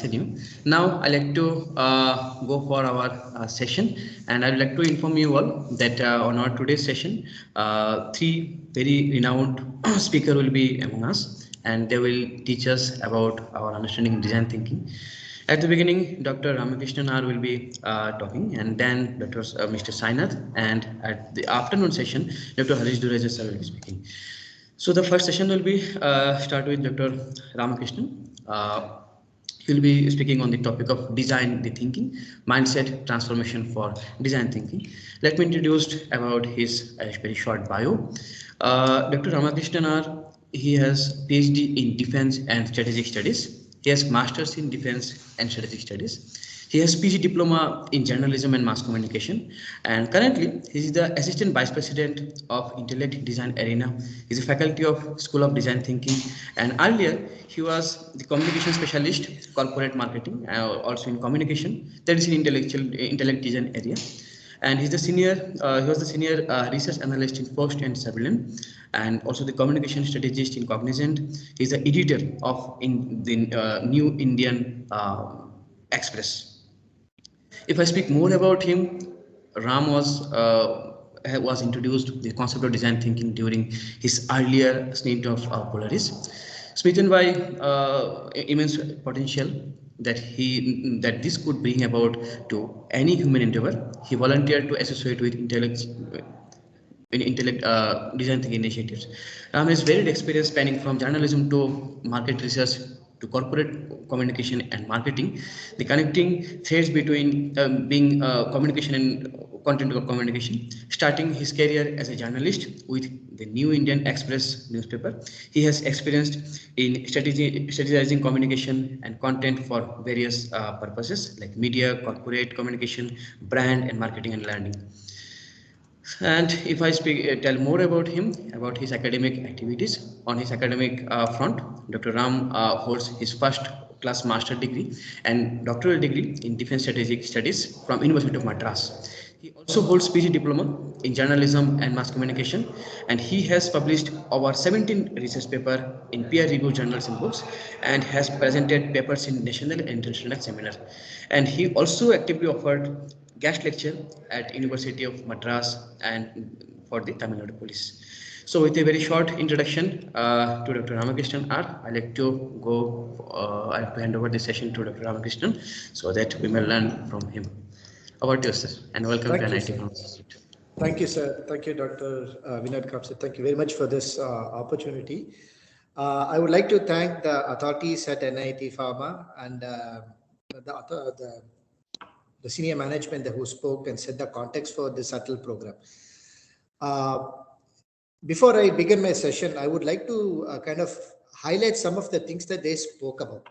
continue. Now, I like to go for our session, and I would like to inform you all that on our today's session, three very renowned speaker will be among us, and they will teach us about our understanding design thinking. At the beginning, Dr. Ramakrishnan R will be talking, and then Mr. Sainath, and at the afternoon session, Dr. Harish Dureja sir will be speaking. So the first session will be start with Dr. Ramakrishnan. He will be speaking on the topic of design the thinking, mindset transformation for design thinking. Let me introduce about his very short bio. Dr. Ramakrishnan R, he has PhD in defense and strategic studies. He has masters in defense and strategic studies. He has PG diploma in journalism and mass communication, and currently he is the assistant vice president of Intellect Design Arena. He is a faculty of School of Design Thinking, and earlier he was the communication specialist, corporate marketing, also in communication. That is in intellect design area. And he's the senior. He was the senior research analyst in Post and Surveillance, and also the communication strategist in Cognizant. He's the editor of in the New Indian Express. If I speak more about him, Ram was introduced the concept of design thinking during his earlier stint of Polaris, smitten by immense potential that this could bring about to any human endeavor. He volunteered to associate with intellect design thinking initiatives. Ram has varied experience spanning from journalism to market research to corporate communication and marketing. The connecting threads between being communication and content communication. Starting his career as a journalist with the New Indian Express newspaper, he has experienced in strategizing communication and content for various purposes like media, corporate communication, brand, and marketing and learning. And if I tell more about him, about his academic activities, on his academic front, Dr. Ram holds his first class master degree and doctoral degree in defense strategic studies from University of Madras. He also holds PG diploma in journalism and mass communication, and he has published over 17 research papers in peer-reviewed journals and books, and has presented papers in national and international seminars. And he also actively offered guest lecture at University of Madras and for the Tamil Nadu Police. So with a very short introduction to Dr. Ramakrishnan R, I like to I have to hand over the session to Dr. Ramakrishnan so that we may learn from him. Over to you, sir, and welcome to Thank you, NIT sir. Institute. Thank you, sir. Thank you, Dr. Vinod Kapse. Thank you very much for this opportunity. I would like to thank the authorities at NIT Pharma and the senior management who spoke and set the context for this subtle program. Before I begin my session, I would like to kind of highlight some of the things that they spoke about.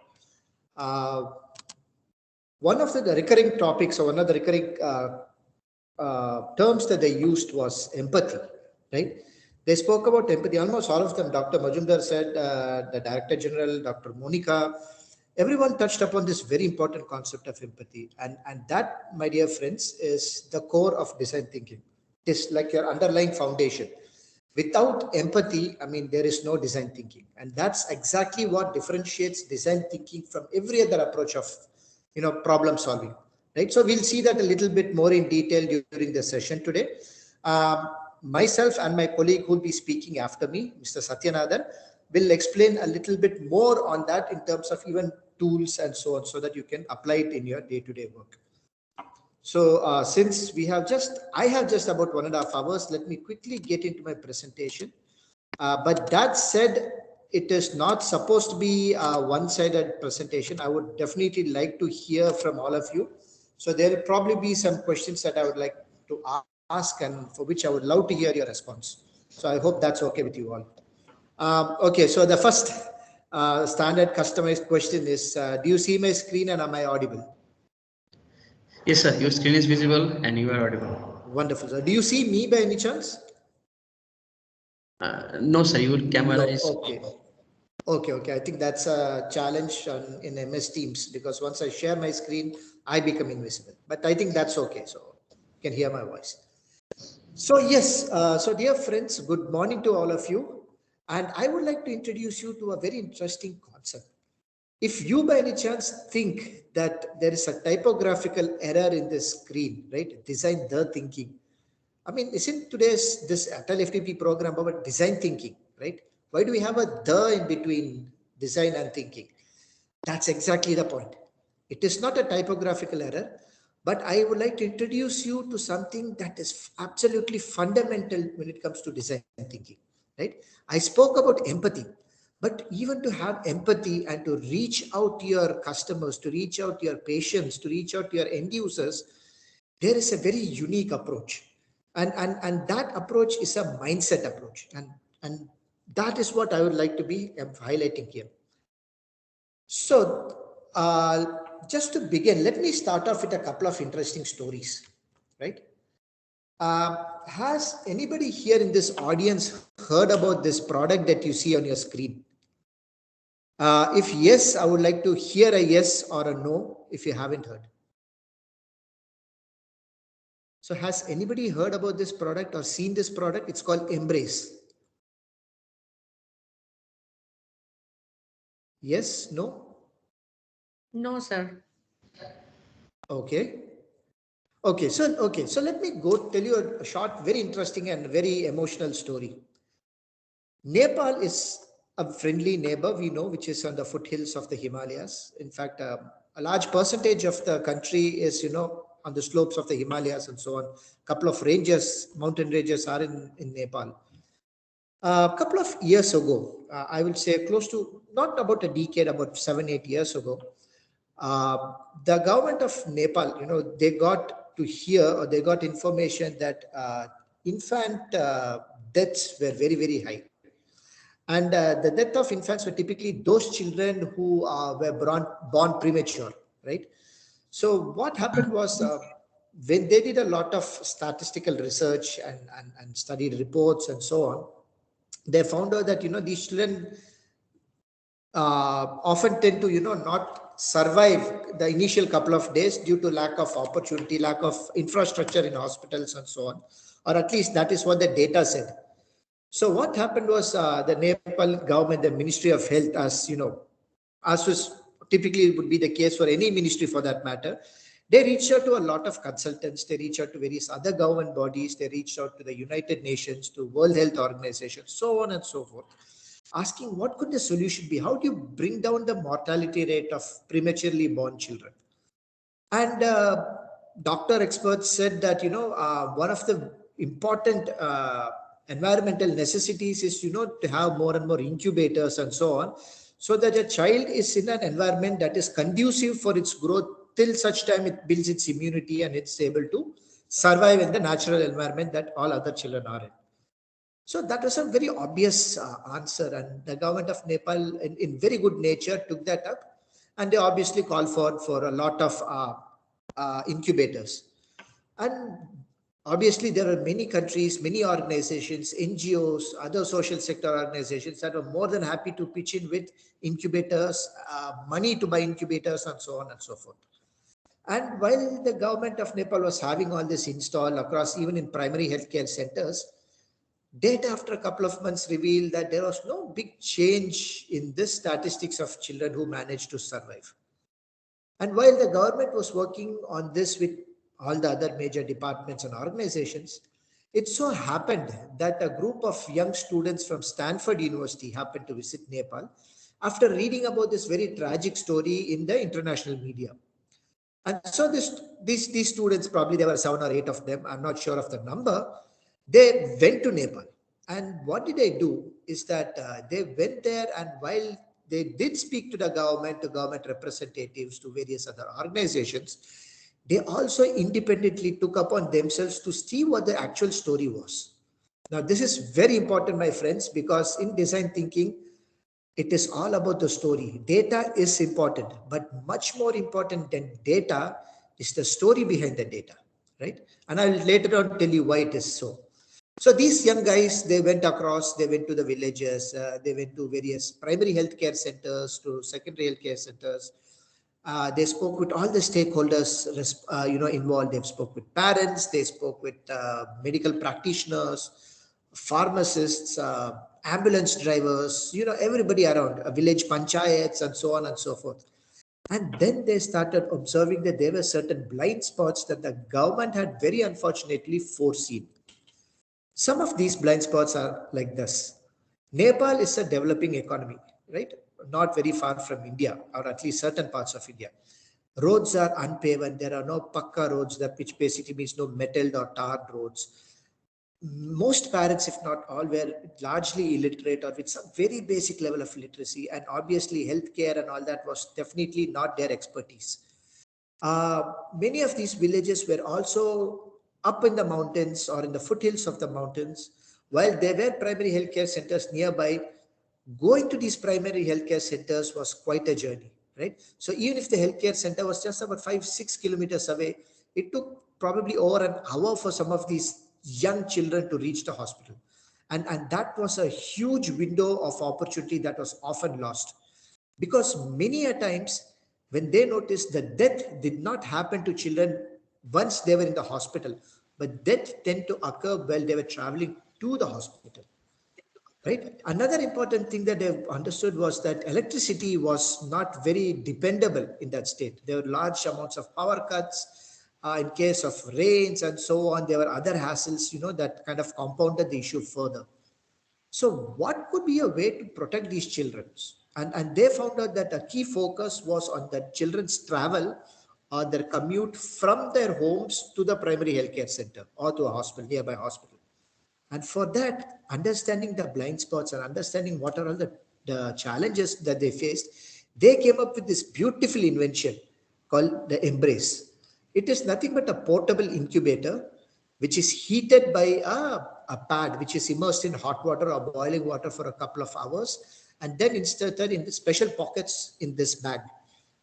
One of the recurring topics or one of the recurring terms that they used was empathy, right? They spoke about empathy. Almost all of them, Dr. Majumdar said, the Director General, Dr. Monica, everyone touched upon this very important concept of empathy. And that, my dear friends, is the core of design thinking. It is like your underlying foundation. Without empathy, I mean, there is no design thinking. And that's exactly what differentiates design thinking from every other approach of, problem solving. Right? So we'll see that a little bit more in detail during the session today. Myself and my colleague who will be speaking after me, Mr. Satyanathan, will explain a little bit more on that in terms of even tools and so on, so that you can apply it in your day-to-day work. So since I have just about 1.5 hours, let me quickly get into my presentation. But that said, it is not supposed to be a one-sided presentation. I would definitely like to hear from all of you. So there will probably be some questions that I would like to ask and for which I would love to hear your response. So I hope that's okay with you all. Okay, so the first standard customized question is, do you see my screen and am I audible? Yes, sir. Your screen is visible and you are audible. Wonderful. So do you see me by any chance? No, sir. Your camera is okay. Okay. I think that's a challenge in MS Teams, because once I share my screen, I become invisible. But I think that's okay. So you can hear my voice. So yes, so dear friends, good morning to all of you. And I would like to introduce you to a very interesting concept. If you by any chance think that there is a typographical error in this screen, right? Design the thinking. I mean, isn't today's this Atal FTP program about design thinking, right? Why do we have a the in between design and thinking? That's exactly the point. It is not a typographical error, but I would like to introduce you to something that is absolutely fundamental when it comes to design thinking, right? I spoke about empathy, but even to have empathy and to reach out to your customers, to reach out to your patients, to reach out to your end users, there is a very unique approach. And that approach is a mindset approach. And that is what I would like to be highlighting here. So, just to begin, let me start off with a couple of interesting stories, right? Has anybody here in this audience heard about this product that you see on your screen? If yes, I would like to hear a yes or a no if you haven't heard. So, has anybody heard about this product or seen this product? It's called Embrace. Yes, no? No, sir. Okay. Okay, so let me go tell you a short, very interesting and very emotional story. Nepal is a friendly neighbor, we know, which is on the foothills of the Himalayas. In fact, a large percentage of the country is, on the slopes of the Himalayas and so on. A couple of ranges, mountain ranges are in Nepal. A couple of years ago, I will say close to, not about a decade, about 7, 8 years ago, the government of Nepal, they got to hear or they got information that infant deaths were very, very high. And the death of infants were typically those children who were born premature, right? So what happened was when they did a lot of statistical research and studied reports and so on, they found out that, these children often tend to, not survive the initial couple of days due to lack of opportunity, lack of infrastructure in hospitals and so on, or at least that is what the data said. So what happened was the Nepal government, the Ministry of Health, as was typically would be the case for any ministry for that matter, they reached out to a lot of consultants. They reached out to various other government bodies. They reached out to the United Nations, to World Health Organization, so on and so forth, asking what could the solution be? How do you bring down the mortality rate of prematurely born children? And doctor experts said that, one of the important environmental necessities is, to have more and more incubators and so on, so that a child is in an environment that is conducive for its growth till such time it builds its immunity and it's able to survive in the natural environment that all other children are in. So that was a very obvious answer, and the government of Nepal, in very good nature, took that up, and they obviously called for a lot of incubators. And obviously, there are many countries, many organizations, NGOs, other social sector organizations that are more than happy to pitch in with incubators, money to buy incubators, and so on and so forth. And while the government of Nepal was having all this installed across, even in primary healthcare centers, data after a couple of months revealed that there was no big change in this statistics of children who managed to survive. And while the government was working on this with all the other major departments and organizations, it so happened that a group of young students from Stanford University happened to visit Nepal after reading about this very tragic story in the international media. And so these students, probably there were 7 or 8 of them, I'm not sure of the number, they went to Nepal. And what did they do is that they went there, and while they did speak to government representatives, to various other organizations, they also independently took upon themselves to see what the actual story was. Now, this is very important, my friends, because in design thinking, it is all about the story. Data is important, but much more important than data is the story behind the data, right? And I'll later on tell you why it is so. So these young guys, they went across, they went to the villages, they went to various primary healthcare centers, to secondary healthcare centers. They spoke with all the stakeholders, involved. They spoke with parents, they spoke with medical practitioners, pharmacists, ambulance drivers, everybody around, village panchayats and so on and so forth. And then they started observing that there were certain blind spots that the government had very unfortunately foreseen. Some of these blind spots are like this. Nepal is a developing economy, right? Not very far from India, or at least certain parts of India. Roads are unpaved. There are no pakka roads, that which basically means no metalled or tarred roads. Most parents, if not all, were largely illiterate or with some very basic level of literacy, and obviously healthcare and all that was definitely not their expertise. Many of these villages were also up in the mountains or in the foothills of the mountains. While there were primary healthcare centers nearby, going to these primary healthcare centers was quite a journey, right? So even if the healthcare center was just about 5-6 kilometers away, it took probably over an hour for some of these young children to reach the hospital. And that was a huge window of opportunity that was often lost, because many a times when they noticed that death did not happen to children once they were in the hospital, but death tend to occur while they were traveling to the hospital, right? Another important thing that they've understood was that electricity was not very dependable in that state. There were large amounts of power cuts in case of rains and so on. There were other hassles, that kind of compounded the issue further. So what could be a way to protect these children? And they found out that a key focus was on the children's travel or their commute from their homes to the primary healthcare center or to a hospital, nearby hospital. And for that, understanding the blind spots and understanding what are all the challenges that they faced, they came up with this beautiful invention called the Embrace. It is nothing but a portable incubator which is heated by a pad which is immersed in hot water or boiling water for a couple of hours, and then inserted in the special pockets in this bag.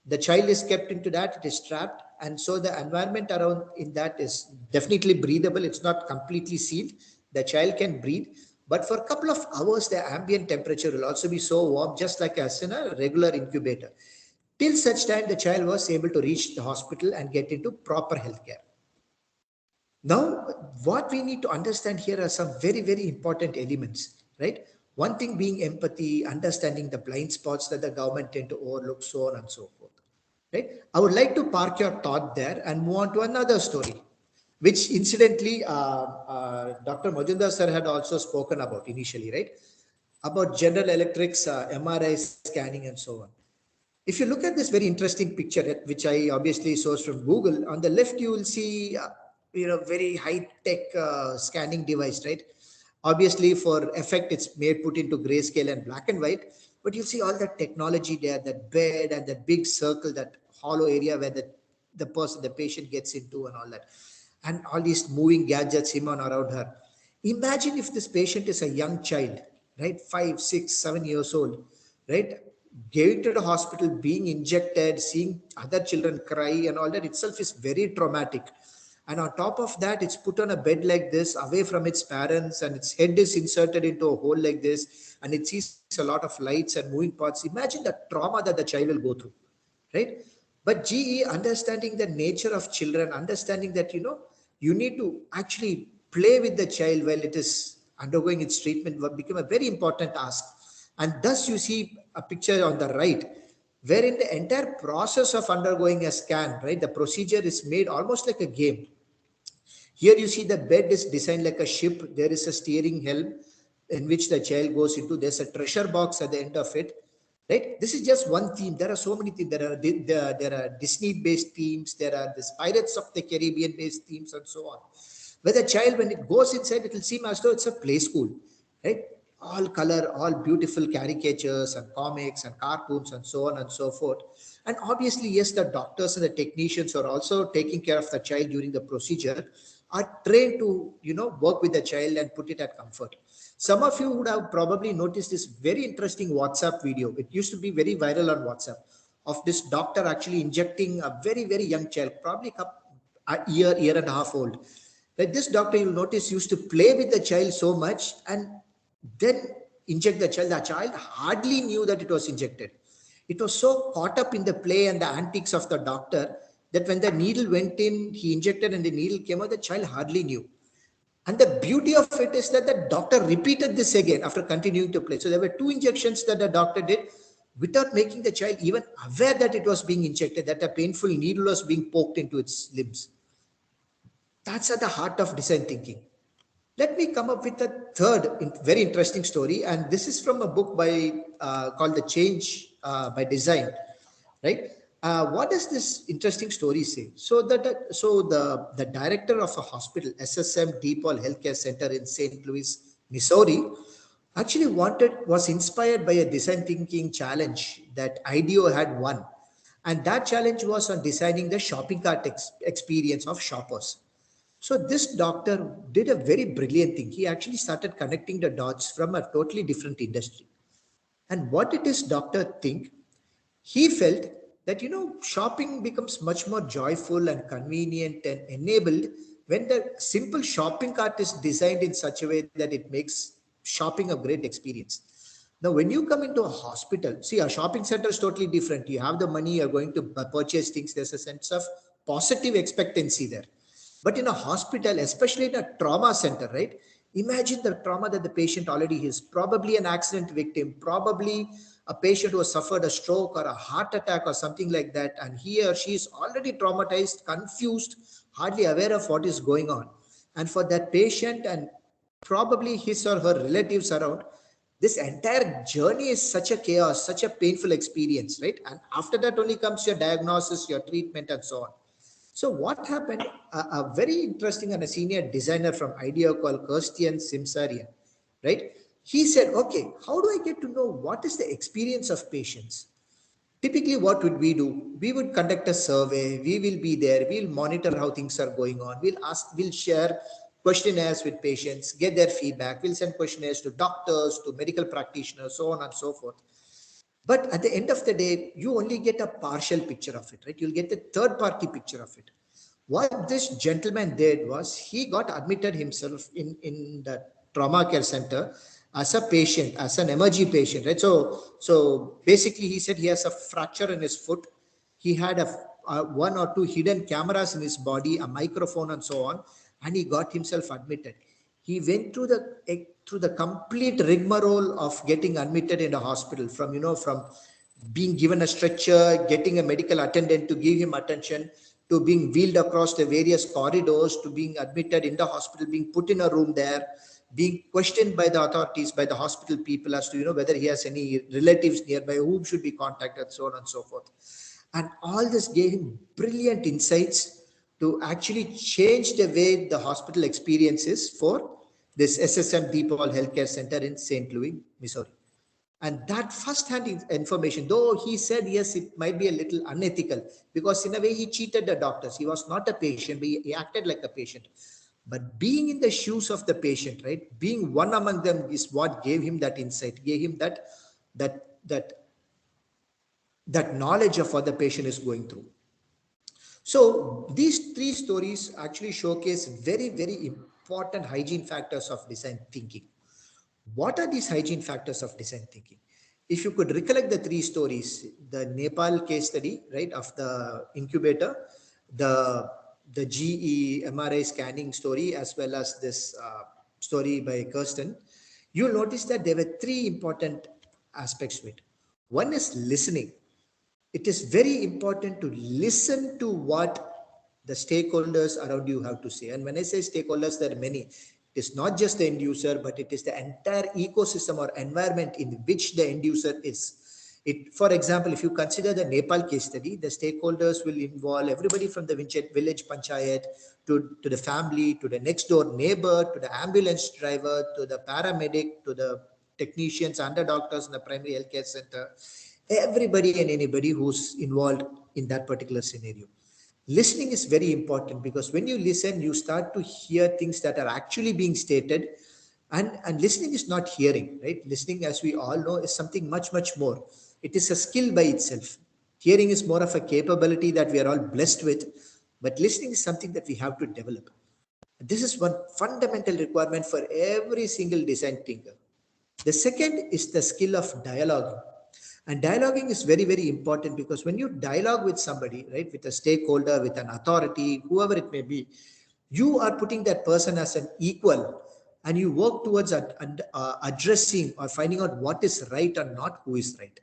The child is kept into that, it is trapped, and so the environment around in that is definitely breathable. It's not completely sealed. The child can breathe, but for a couple of hours the ambient temperature will also be so warm, just like as in a regular incubator, till such time the child was able to reach the hospital and get into proper health care. Now, what we need to understand here are some very, very important elements, right? One thing being empathy, understanding the blind spots that the government tend to overlook, so on and so forth, right? I would like to park your thought there and move on to another story, which incidentally, Dr. Majumdar sir had also spoken about initially, right? About General Electric's MRI scanning and so on. If you look at this very interesting picture, which I obviously sourced from Google, on the left you will see, very high tech scanning device, right? Obviously, for effect, it's made put into grayscale and black and white, but you see all that technology there, that bed and that big circle, that hollow area where the patient gets into and all that, and all these moving gadgets him on around her. Imagine if this patient is a young child, right? 5, 6, 7 years old, right? Going to the hospital, being injected, seeing other children cry and all that itself is very traumatic. And on top of that, it's put on a bed like this, away from its parents, and its head is inserted into a hole like this, and it sees a lot of lights and moving parts. Imagine the trauma that the child will go through, right? But GE, understanding the nature of children, understanding that, you need to actually play with the child while it is undergoing its treatment, will become a very important task. And thus you see a picture on the right, wherein the entire process of undergoing a scan, right, the procedure is made almost like a game. Here you see the bed is designed like a ship. There is a steering helm in which the child goes into. There's a treasure box at the end of it. Right? This is just one theme. There are so many themes. There are Disney-based themes. There are this Pirates of the Caribbean-based themes and so on. Where the child, when it goes inside, it will seem as though it's a play school. Right? All color, all beautiful caricatures and comics and cartoons and so on and so forth. And obviously, yes, the doctors and the technicians are also taking care of the child during the procedure, are trained to, work with the child and put it at comfort. Some of you would have probably noticed this very interesting WhatsApp video. It used to be very viral on WhatsApp, of this doctor actually injecting a very, very young child, probably a year and a half old. Like this doctor, you'll notice, used to play with the child so much and then inject the child. The child hardly knew that it was injected. It was so caught up in the play and the antics of the doctor that when the needle went in, he injected and the needle came out, the child hardly knew. And the beauty of it is that the doctor repeated this again after continuing to play. So there were 2 injections that the doctor did without making the child even aware that it was being injected, that a painful needle was being poked into its limbs. That's at the heart of design thinking. Let me come up with a third very interesting story, and this is from a book by called The Change by Design, right? What does this interesting story say? So the director of a hospital, SSM DePaul Healthcare Center in St. Louis, Missouri, actually was inspired by a design thinking challenge that IDEO had won, and that challenge was on designing the shopping cart experience of shoppers. So this doctor did a very brilliant thing. He actually started connecting the dots from a totally different industry. And what did this doctor think? He felt that, shopping becomes much more joyful and convenient and enabled when the simple shopping cart is designed in such a way that it makes shopping a great experience. Now, when you come into a hospital, see, a shopping center is totally different. You have the money, you're going to purchase things. There's a sense of positive expectancy there. But in a hospital, especially in a trauma center, right? Imagine the trauma that the patient already is. Probably an accident victim, probably a patient who has suffered a stroke or a heart attack or something like that. And he or she is already traumatized, confused, hardly aware of what is going on. And for that patient and probably his or her relatives around, this entire journey is such a chaos, such a painful experience, right? And after that only comes your diagnosis, your treatment, and so on. So what happened? A very interesting and a senior designer from IDEO called Kirstian Simsarian, right? He said, okay, how do I get to know what is the experience of patients? Typically, what would we do? We would conduct a survey. We will be there. We'll monitor how things are going on. We'll share questionnaires with patients, get their feedback. We'll send questionnaires to doctors, to medical practitioners, so on and so forth. But at the end of the day, you only get a partial picture of it, right? You'll get the third party picture of it. What this gentleman did was he got admitted himself in the trauma care center as a patient, as an emergency patient, right? So basically he said he has a fracture in his foot. He had a one or two hidden cameras in his body, a microphone and so on, and he got himself admitted. He went through the complete rigmarole of getting admitted in a hospital, from being given a stretcher, getting a medical attendant to give him attention, to being wheeled across the various corridors, to being admitted in the hospital, being put in a room there, being questioned by the authorities, by the hospital people as to whether he has any relatives nearby, whom should be contacted, so on and so forth. And all this gave him brilliant insights to actually change the way the hospital experiences for this SSM DePaul Healthcare Center in St. Louis, Missouri. And that first-hand information, though he said, yes, it might be a little unethical because in a way he cheated the doctors. He was not a patient, but he acted like a patient. But being in the shoes of the patient, right, being one among them is what gave him that insight, gave him that knowledge of what the patient is going through. So these three stories actually showcase very, very important hygiene factors of design thinking. What are these hygiene factors of design thinking? If you could recollect the three stories, the Nepal case study, right, of the incubator, the GE MRI scanning story, as well as this story by Kirsten, you'll notice that there were three important aspects to it. One is listening. It is very important to listen to what the stakeholders around you have to say. And when I say stakeholders, there are many. It is not just the end user, but it is the entire ecosystem or environment in which the end user is. For example, if you consider the Nepal case study, the stakeholders will involve everybody from the village panchayat to the family, to the next door neighbor, to the ambulance driver, to the paramedic, to the technicians and the doctors in the primary healthcare center. Everybody and anybody who's involved in that particular scenario. Listening is very important because when you listen, you start to hear things that are actually being stated. And listening is not hearing, right? Listening, as we all know, is something much, much more. It is a skill by itself. Hearing is more of a capability that we are all blessed with, but listening is something that we have to develop. This is one fundamental requirement for every single design thinker. The second is the skill of dialogue. And dialoguing is very, very important because when you dialogue with somebody, right, with a stakeholder, with an authority, whoever it may be, You are putting that person as an equal, and you work towards addressing or finding out what is right or not, who is right.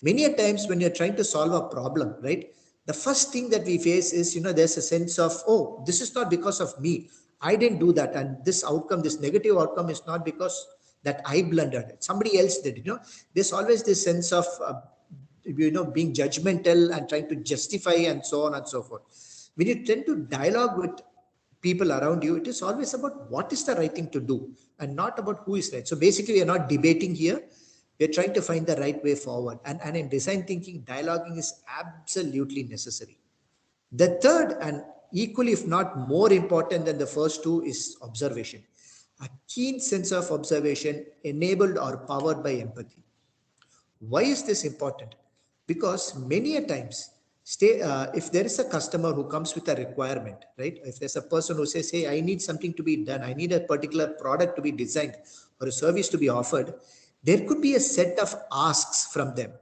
Many a times when you're trying to solve a problem, right, the first thing that we face is, there's a sense of, oh, this is not because of me, I didn't do that, and this negative outcome is not because that I blundered it, somebody else did. There's always this sense of being judgmental and trying to justify and so on and so forth. When you tend to dialogue with people around you, it is always about what is the right thing to do and not about who is right. So basically, we are not debating here. We're trying to find the right way forward. And in design thinking, dialoguing is absolutely necessary. The third, and equally, if not more important than the first two, is observation. A keen sense of observation enabled or powered by empathy. Why is this important? Because many a times, if there is a customer who comes with a requirement, right? If there's a person who says, hey, I need something to be done, I need a particular product to be designed or a service to be offered, there could be a set of asks from them.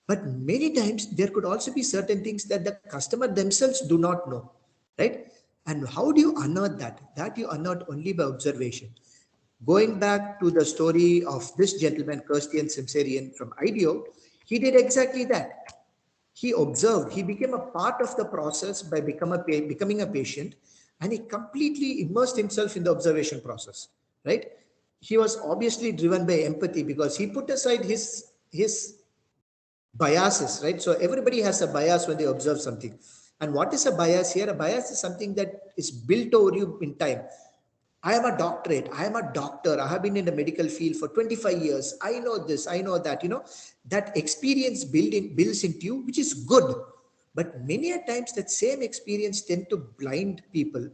But many times there could also be certain things that the customer themselves do not know, right? And how do you unearth that? That you unearth only by observation. Going back to the story of this gentleman, Kirstian Simsarian from IDEO, he did exactly that. He observed, he became a part of the process by becoming a patient, and he completely immersed himself in the observation process, right? He was obviously driven by empathy because he put aside his biases, right? So everybody has a bias when they observe something. And what is a bias here? A bias is something that is built over you in time. I am a doctorate. I am a doctor. I have been in the medical field for 25 years. I know this. I know that. That experience builds into you, which is good. But many a times that same experience tend to blind people,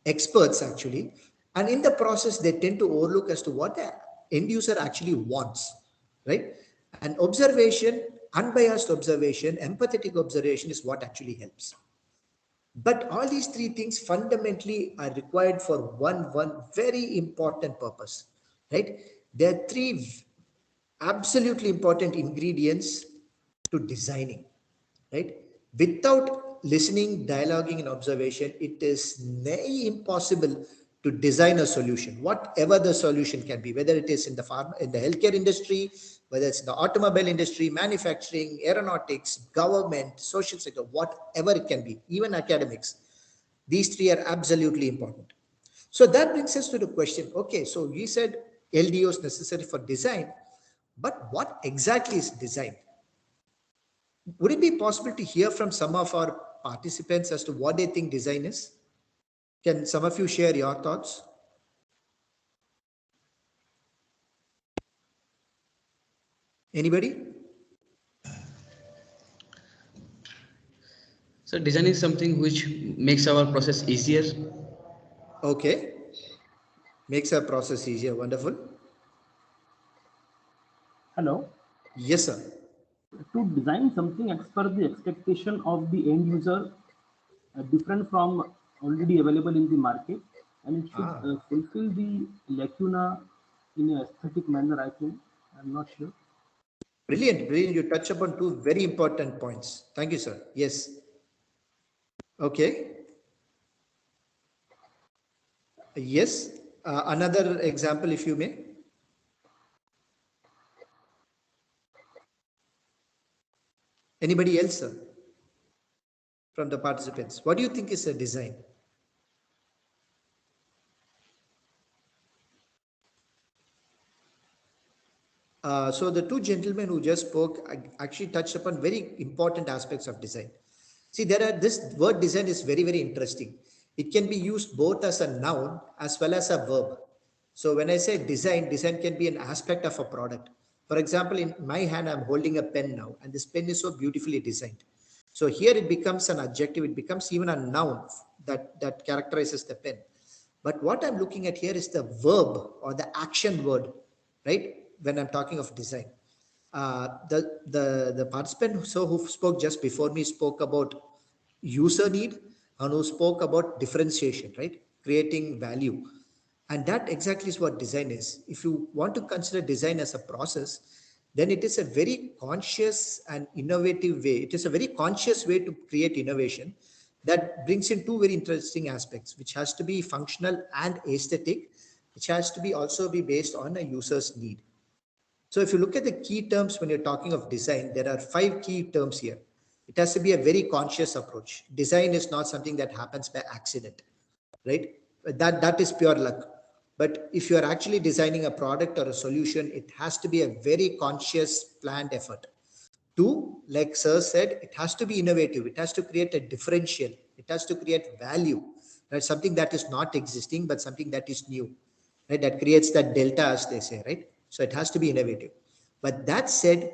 experts actually. And in the process, they tend to overlook as to what the end user actually wants, right? And observation, unbiased observation, empathetic observation is what actually helps. But all these three things fundamentally are required for one very important purpose, right? There are three absolutely important ingredients to designing, right? Without listening, dialoguing, and observation, it is nigh impossible to design a solution, whatever the solution can be, whether it is in the healthcare industry, whether it's in the automobile industry, manufacturing, aeronautics, government, social sector, whatever it can be, even academics. These three are absolutely important. So that brings us to the question, okay, so we said LDO is necessary for design, but what exactly is design? Would it be possible to hear from some of our participants as to what they think design is? Can some of you share your thoughts? Anybody? So design is something which makes our process easier. Okay. Makes our process easier. Wonderful. Hello. Yes, sir. To design something as per the expectation of the end user, different from already available in the market, and it should fulfill the lacuna in an aesthetic manner, I think. I'm not sure. Brilliant. Brilliant. You touch upon two very important points. Thank you, sir. Yes. Okay. Yes. Another example, if you may. Anybody else, sir? From the participants, what do you think is a design? So the two gentlemen who just spoke actually touched upon very important aspects of design. See, this word design is very, very interesting. It can be used both as a noun as well as a verb. So when I say design, design can be an aspect of a product. For example, in my hand, I'm holding a pen now, and this pen is so beautifully designed. So here it becomes an adjective, it becomes even a noun that characterizes the pen. But what I'm looking at here is the verb or the action word, right? When I'm talking of design. The participant who spoke just before me spoke about user need and who spoke about differentiation, right? Creating value. And that exactly is what design is. If you want to consider design as a process, then it is a very conscious and innovative way. It is a very conscious way to create innovation that brings in two very interesting aspects, which has to be functional and aesthetic, which has to be also be based on a user's need. So if you look at the key terms when you're talking of design, there are 5 key terms here. It has to be a very conscious approach. Design is not something that happens by accident, right? That is pure luck. But if you are actually designing a product or a solution, it has to be a very conscious, planned effort. 2, like Sir said, it has to be innovative. It has to create a differential. It has to create value. Right? Something that is not existing, but something that is new. Right? That creates that delta, as they say, right? So it has to be innovative. But that said,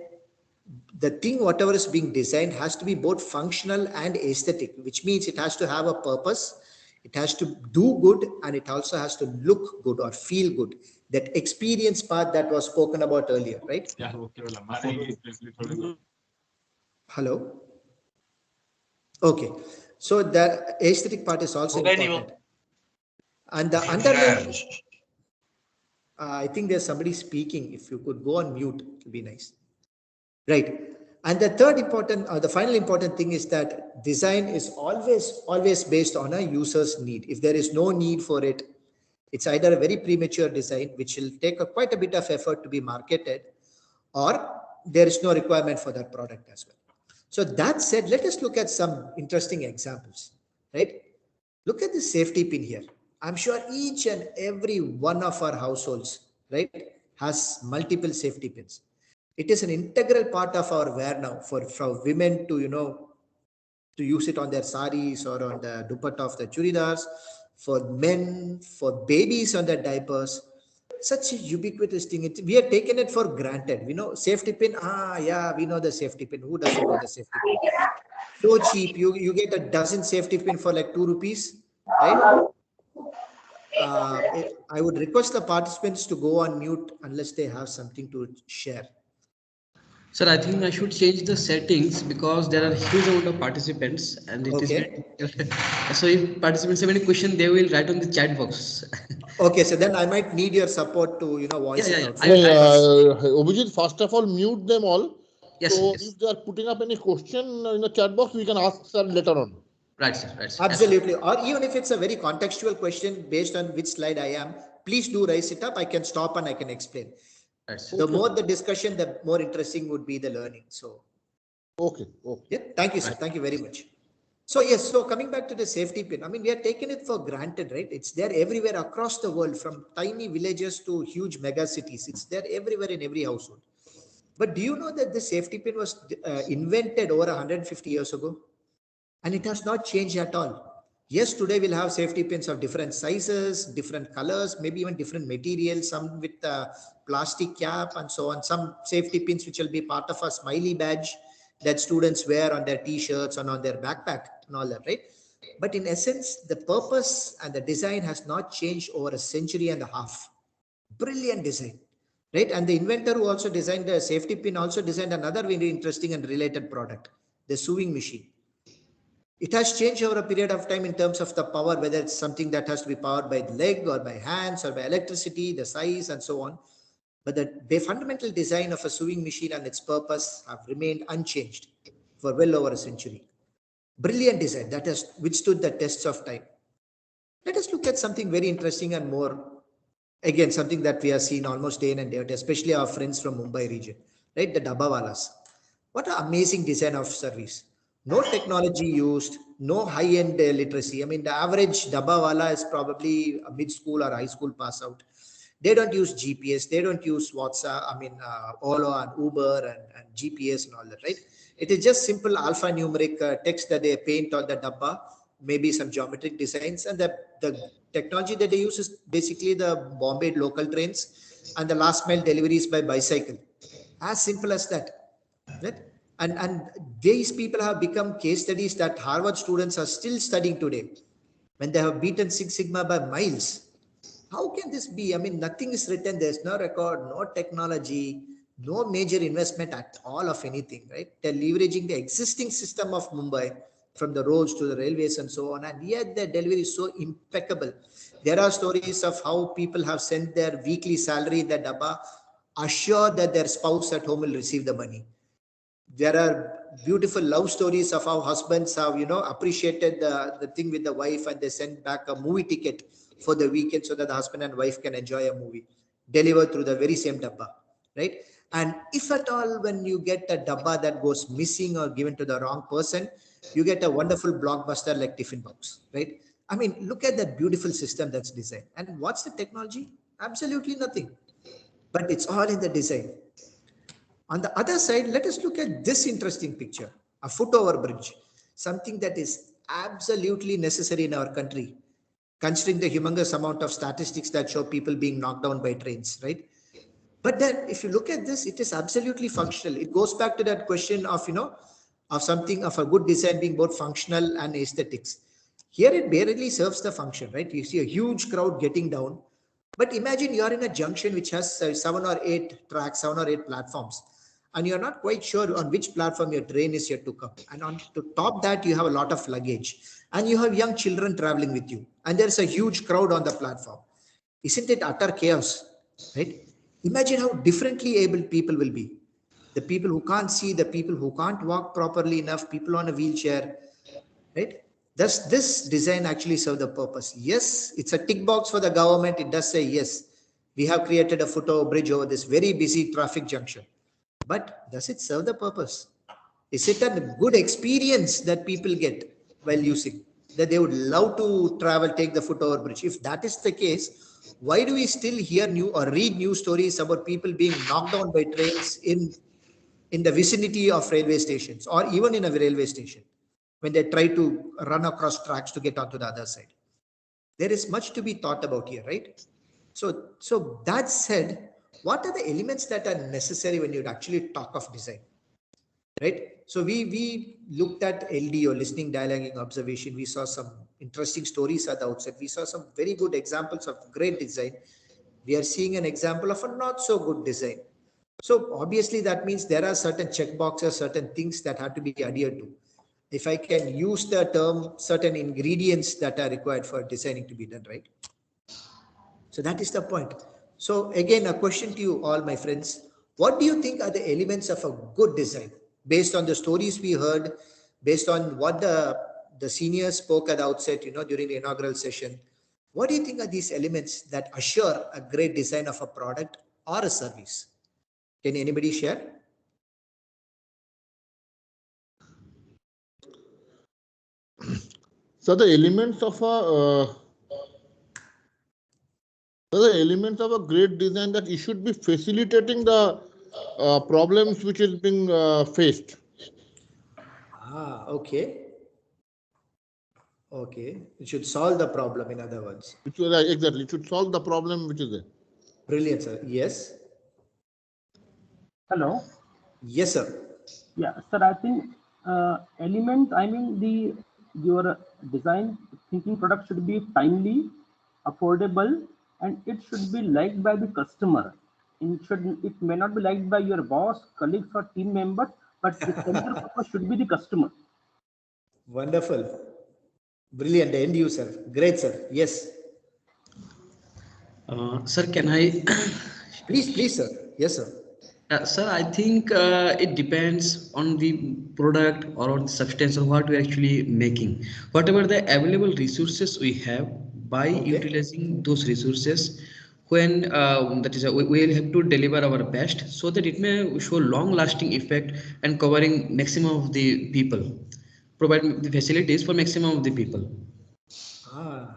the thing, whatever is being designed, has to be both functional and aesthetic, which means it has to have a purpose. It has to do good, and it also has to look good or feel good. That experience part that was spoken about earlier, right? Hello. Okay. So the aesthetic part is also important. And the underlying, I think there's somebody speaking. If you could go on mute, it would be nice. Right. And the third important, or the final important thing is that design is always based on a user's need. If there is no need for it, it's either a very premature design, which will take quite a bit of effort to be marketed, or there is no requirement for that product as well. So that said, let us look at some interesting examples, right? Look at the safety pin here. I'm sure each and every one of our households, right, has multiple safety pins. It is an integral part of our wear now for women to, to use it on their saris or on the dupatta of the churidars, for men, for babies on their diapers. Such a ubiquitous thing. We have taken it for granted. We know safety pin. Yeah, we know the safety pin. Who doesn't know the safety pin? So cheap. You get a dozen safety pin for like 2 rupees, right? I would request the participants to go on mute unless they have something to share. Sir, I think I should change the settings because there are huge amount of participants and it is Okay. so if participants have any question, they will write on the chat box. Okay, so then I might need your support to voice it out. Abhijit, first of all, mute them all. Yes, so yes. if they are putting up any question in the chat box, we can ask sir later on. Right, sir. Right, sir. Absolutely. Or even if it's a very contextual question based on which slide I am, please do raise it up. I can stop and I can explain. Right, sir. The more the discussion, the more interesting would be the learning. So, okay. Yeah, thank you, sir. Thank you very much. So yes, so coming back to the safety pin, I mean, we are taking it for granted, right? It's there everywhere across the world, from tiny villages to huge mega cities. It's there everywhere in every household. But do you know that the safety pin was invented over 150 years ago? And it has not changed at all. Yes, today we'll have safety pins of different sizes, different colors, maybe even different materials, some with plastic cap and so on. Some safety pins which will be part of a smiley badge that students wear on their t-shirts and on their backpack and all that, right? But in essence, the purpose and the design has not changed over a century and a half. Brilliant design, right? And the inventor who also designed the safety pin also designed another very interesting and related product, the sewing machine. It has changed over a period of time in terms of the power, whether it's something that has to be powered by the leg or by hands or by electricity, the size and so on. But the fundamental design of a sewing machine and its purpose have remained unchanged for well over a century. Brilliant design that has withstood the tests of time. Let us look at something very interesting and more, again, something that we have seen almost day in and day out, especially our friends from Mumbai region, right? The Dabbawalas. What an amazing design of service. No technology used, no high-end literacy. I mean, the average Dabbawala is probably a mid-school or high school pass out. They don't use GPS. They don't use WhatsApp, Olo and Uber and GPS and all that, right? It is just simple alphanumeric text that they paint on the dabba, maybe some geometric designs. And the technology that they use is basically the Bombay local trains and the last mile deliveries by bicycle. As simple as that, right? And these people have become case studies that Harvard students are still studying today when they have beaten Six Sigma by miles. How can this be? I mean, nothing is written. There's no record, no technology, no major investment at all of anything, right? They're leveraging the existing system of Mumbai from the roads to the railways and so on. And yet their delivery is so impeccable. There are stories of how people have sent their weekly salary in the dabba, assured that their spouse at home will receive the money. There are beautiful love stories of how husbands have, appreciated the thing with the wife, and they send back a movie ticket for the weekend so that the husband and wife can enjoy a movie delivered through the very same dabba, right? And if at all, when you get a dabba that goes missing or given to the wrong person, you get a wonderful blockbuster like tiffin box, right? I mean, look at that beautiful system that's designed. And what's the technology? Absolutely nothing. But it's all in the design. On the other side, let us look at this interesting picture, a foot over bridge, something that is absolutely necessary in our country, considering the humongous amount of statistics that show people being knocked down by trains, right? But then if you look at this, it is absolutely functional. It goes back to that question of, of something of a good design being both functional and aesthetics. Here it barely serves the function, right? You see a huge crowd getting down, but imagine you're in a junction which has 7 or 8 tracks, 7 or 8 platforms, and you're not quite sure on which platform your train is yet to come. And on to top that, you have a lot of luggage, and you have young children traveling with you, and there's a huge crowd on the platform. Isn't it utter chaos, right? Imagine how differently able people will be. The people who can't see, the people who can't walk properly enough, people on a wheelchair, right? Does this design actually serve the purpose? Yes, it's a tick box for the government. It does say, yes, we have created a foot over bridge over this very busy traffic junction. But does it serve the purpose? Is it a good experience that people get while using? That they would love to travel, take the foot over bridge? If that is the case, why do we still hear new or read news stories about people being knocked down by trains in the vicinity of railway stations, or even in a railway station when they try to run across tracks to get onto the other side? There is much to be thought about here, right? So that said, what are the elements that are necessary when you actually talk of design, right? So we looked at LD, or listening, dialoguing, observation. We saw some interesting stories at the outset. We saw some very good examples of great design. We are seeing an example of a not so good design. So obviously that means there are certain check boxes, certain things that have to be adhered to. If I can use the term, certain ingredients that are required for designing to be done, right? So that is the point. So again, a question to you all, my friends. What do you think are the elements of a good design? Based on the stories we heard, based on what the seniors spoke at the outset, during the inaugural session, what do you think are these elements that assure a great design of a product or a service? Can anybody share? So the elements of a great design, that it should be facilitating the problems which is being faced. Okay. Okay. It should solve the problem, in other words. Exactly. It should solve the problem which is there. Brilliant, sir. Yes. Hello. Yes, sir. Yeah, sir. I think element. I mean, your design thinking product should be timely, affordable, and it should be liked by the customer. It may not be liked by your boss, colleagues, or team members, but the center focus should be the customer. Wonderful. Brilliant. End user. Great, sir. Yes. Sir, can I? Please, sir. Yes, sir. Sir, I think it depends on the product or on the substance or what we're actually making. Whatever the available resources we have, by utilizing those resources, when that is, we will have to deliver our best so that it may show long-lasting effect and covering maximum of the people, provide the facilities for maximum of the people.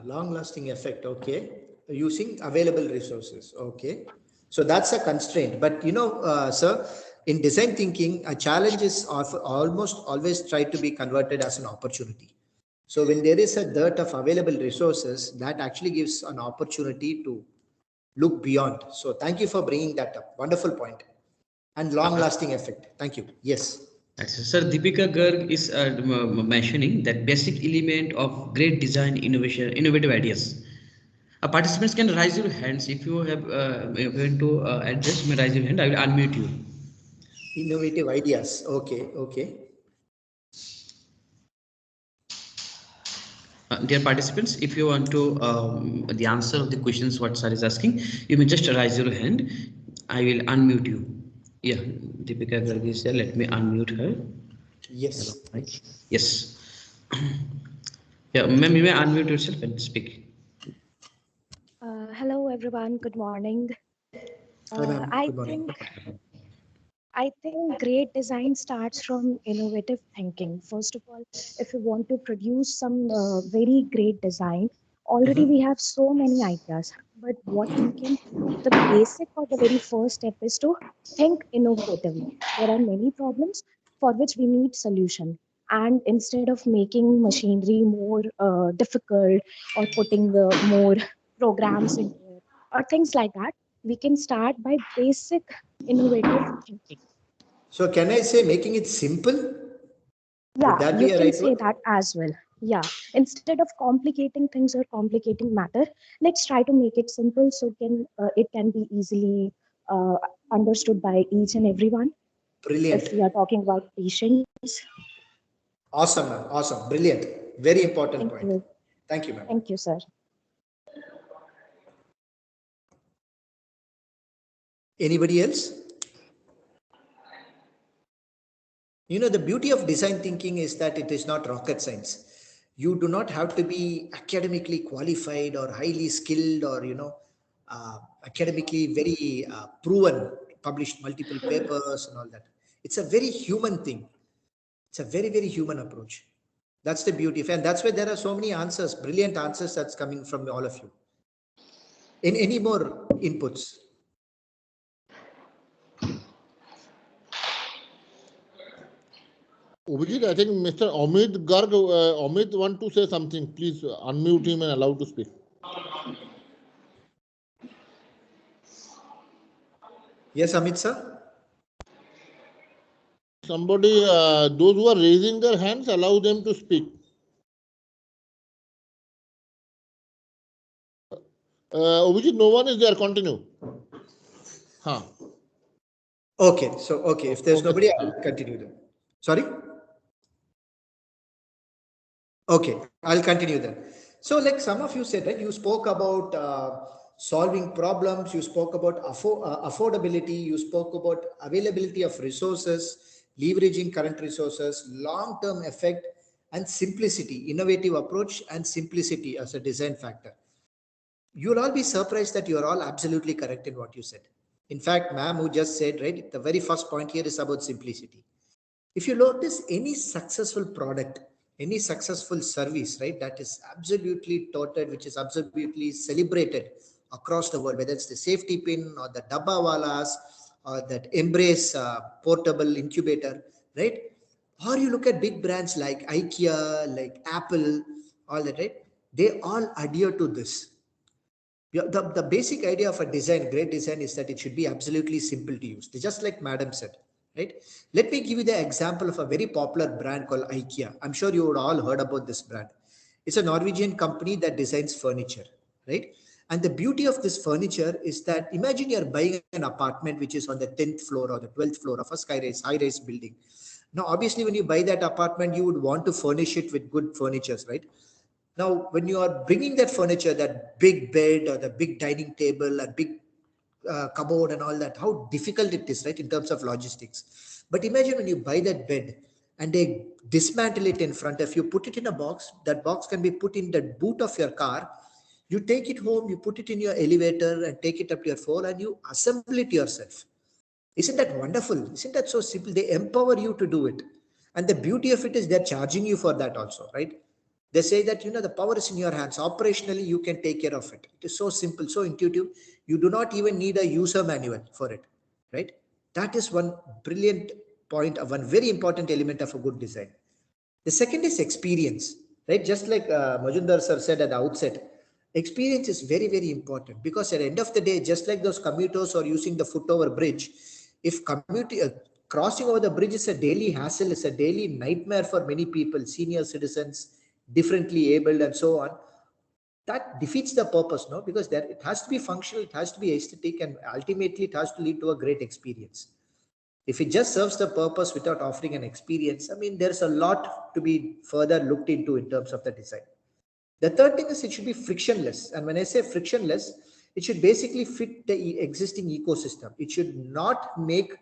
Long-lasting effect. Okay. Using available resources. Okay. So that's a constraint. But sir, in design thinking, a challenge is almost always tried to be converted as an opportunity. So when there is a dearth of available resources, that actually gives an opportunity to look beyond. So thank you for bringing that up. Wonderful point. And long-lasting effect. Thank you. Yes. Sir, Deepika Garg is mentioning that basic element of great design innovation, innovative ideas. Participants can raise your hands if you have going to address. May raise your hand. I will unmute you. Innovative ideas. Okay. Okay. Dear participants, if you want to the answer of the questions what sir is asking, you may just raise your hand. I will unmute you. Yeah, Deepika Garg is there. Let me unmute her. Yes. Yes. Yeah, ma'am, you may unmute yourself and speak. Hello everyone, good morning. Hi, ma'am. I Good morning. think great design starts from innovative thinking. First of all, if you want to produce some very great design, already we have so many ideas. But what we can, the basic or the very first step is to think innovatively. There are many problems for which we need solution. And instead of making machinery more difficult or putting more programs into it or things like that, we can start by basic innovative thinking. So can I say making it simple? Would Yeah, that you be a can right say word? that as well. Yeah, instead of complicating things or complicating matter, let's try to make it simple so it can be easily uh, understood by each and everyone. If Brilliant. we are talking about patience, Awesome, ma'am. Awesome. Brilliant. Very important thank point. you, Thank you, ma'am. thank you, sir. Anybody else? You know, the beauty of design thinking is that it is not rocket science. You do not have to be academically qualified or highly skilled or, academically very proven, published multiple papers and all that. It's a very human thing. It's a very, very human approach. That's the beauty of it. And that's why there are so many answers, brilliant answers that's coming from all of you. In any more inputs? Abhijit, I think Mr. Amit Garg, Amit want to say something. Please unmute him and allow to speak. Yes, Amit sir? Somebody, those who are raising their hands, allow them to speak. Abhijit, no one is there. Continue. Huh. Okay, so okay, if there's Okay. nobody, I'll continue then. Sorry? Okay, I'll continue then. So, like some of you said, right, you spoke about solving problems, you spoke about affordability, you spoke about availability of resources, leveraging current resources, long term effect, and simplicity, innovative approach, and simplicity as a design factor. You'll all be surprised that you're all absolutely correct in what you said. In fact, ma'am, who just said, right, the very first point here is about simplicity. If you notice any successful product, any successful service, right, that is absolutely touted, which is absolutely celebrated across the world, whether it's the safety pin or the dabbawalas or that embrace portable incubator, right? Or you look at big brands like IKEA, like Apple, all that, right? They all adhere to this. Yeah, the basic idea of a design, great design, is that it should be absolutely simple to use. Just like Madam said, right? Let me give you the example of a very popular brand called IKEA. I'm sure you would all heard about this brand. It's a Norwegian company that designs furniture, right? And the beauty of this furniture is that imagine you're buying an apartment which is on the 10th floor or the 12th floor of a high-rise building. Now, obviously, when you buy that apartment, you would want to furnish it with good furnitures, right? Now, when you are bringing that furniture, that big bed or the big dining table and big cupboard and all that, how difficult it is, right, in terms of logistics. But imagine when you buy that bed and they dismantle it in front of you, put it in a box. That box can be put in the boot of your car. You take it home, you put it in your elevator and take it up to your floor and you assemble it yourself. Isn't that wonderful? Isn't that so simple? They empower you to do it. And the beauty of it is they're charging you for that also, right? They say that, the power is in your hands. Operationally, you can take care of it. It is so simple, so intuitive. You do not even need a user manual for it, right? That is one brilliant point, of one very important element of a good design. The second is experience, right? Just like Majumdar sir said at the outset, experience is very, very important because at the end of the day, just like those commuters are using the foot over bridge, if crossing over the bridge is a daily hassle, is a daily nightmare for many people, senior citizens, differently abled, and so on, that defeats the purpose, no? Because there it has to be functional, it has to be aesthetic, and ultimately it has to lead to a great experience. If it just serves the purpose without offering an experience, I mean, there's a lot to be further looked into in terms of the design. The third thing is it should be frictionless. And when I say frictionless, it should basically fit the existing ecosystem. It should not make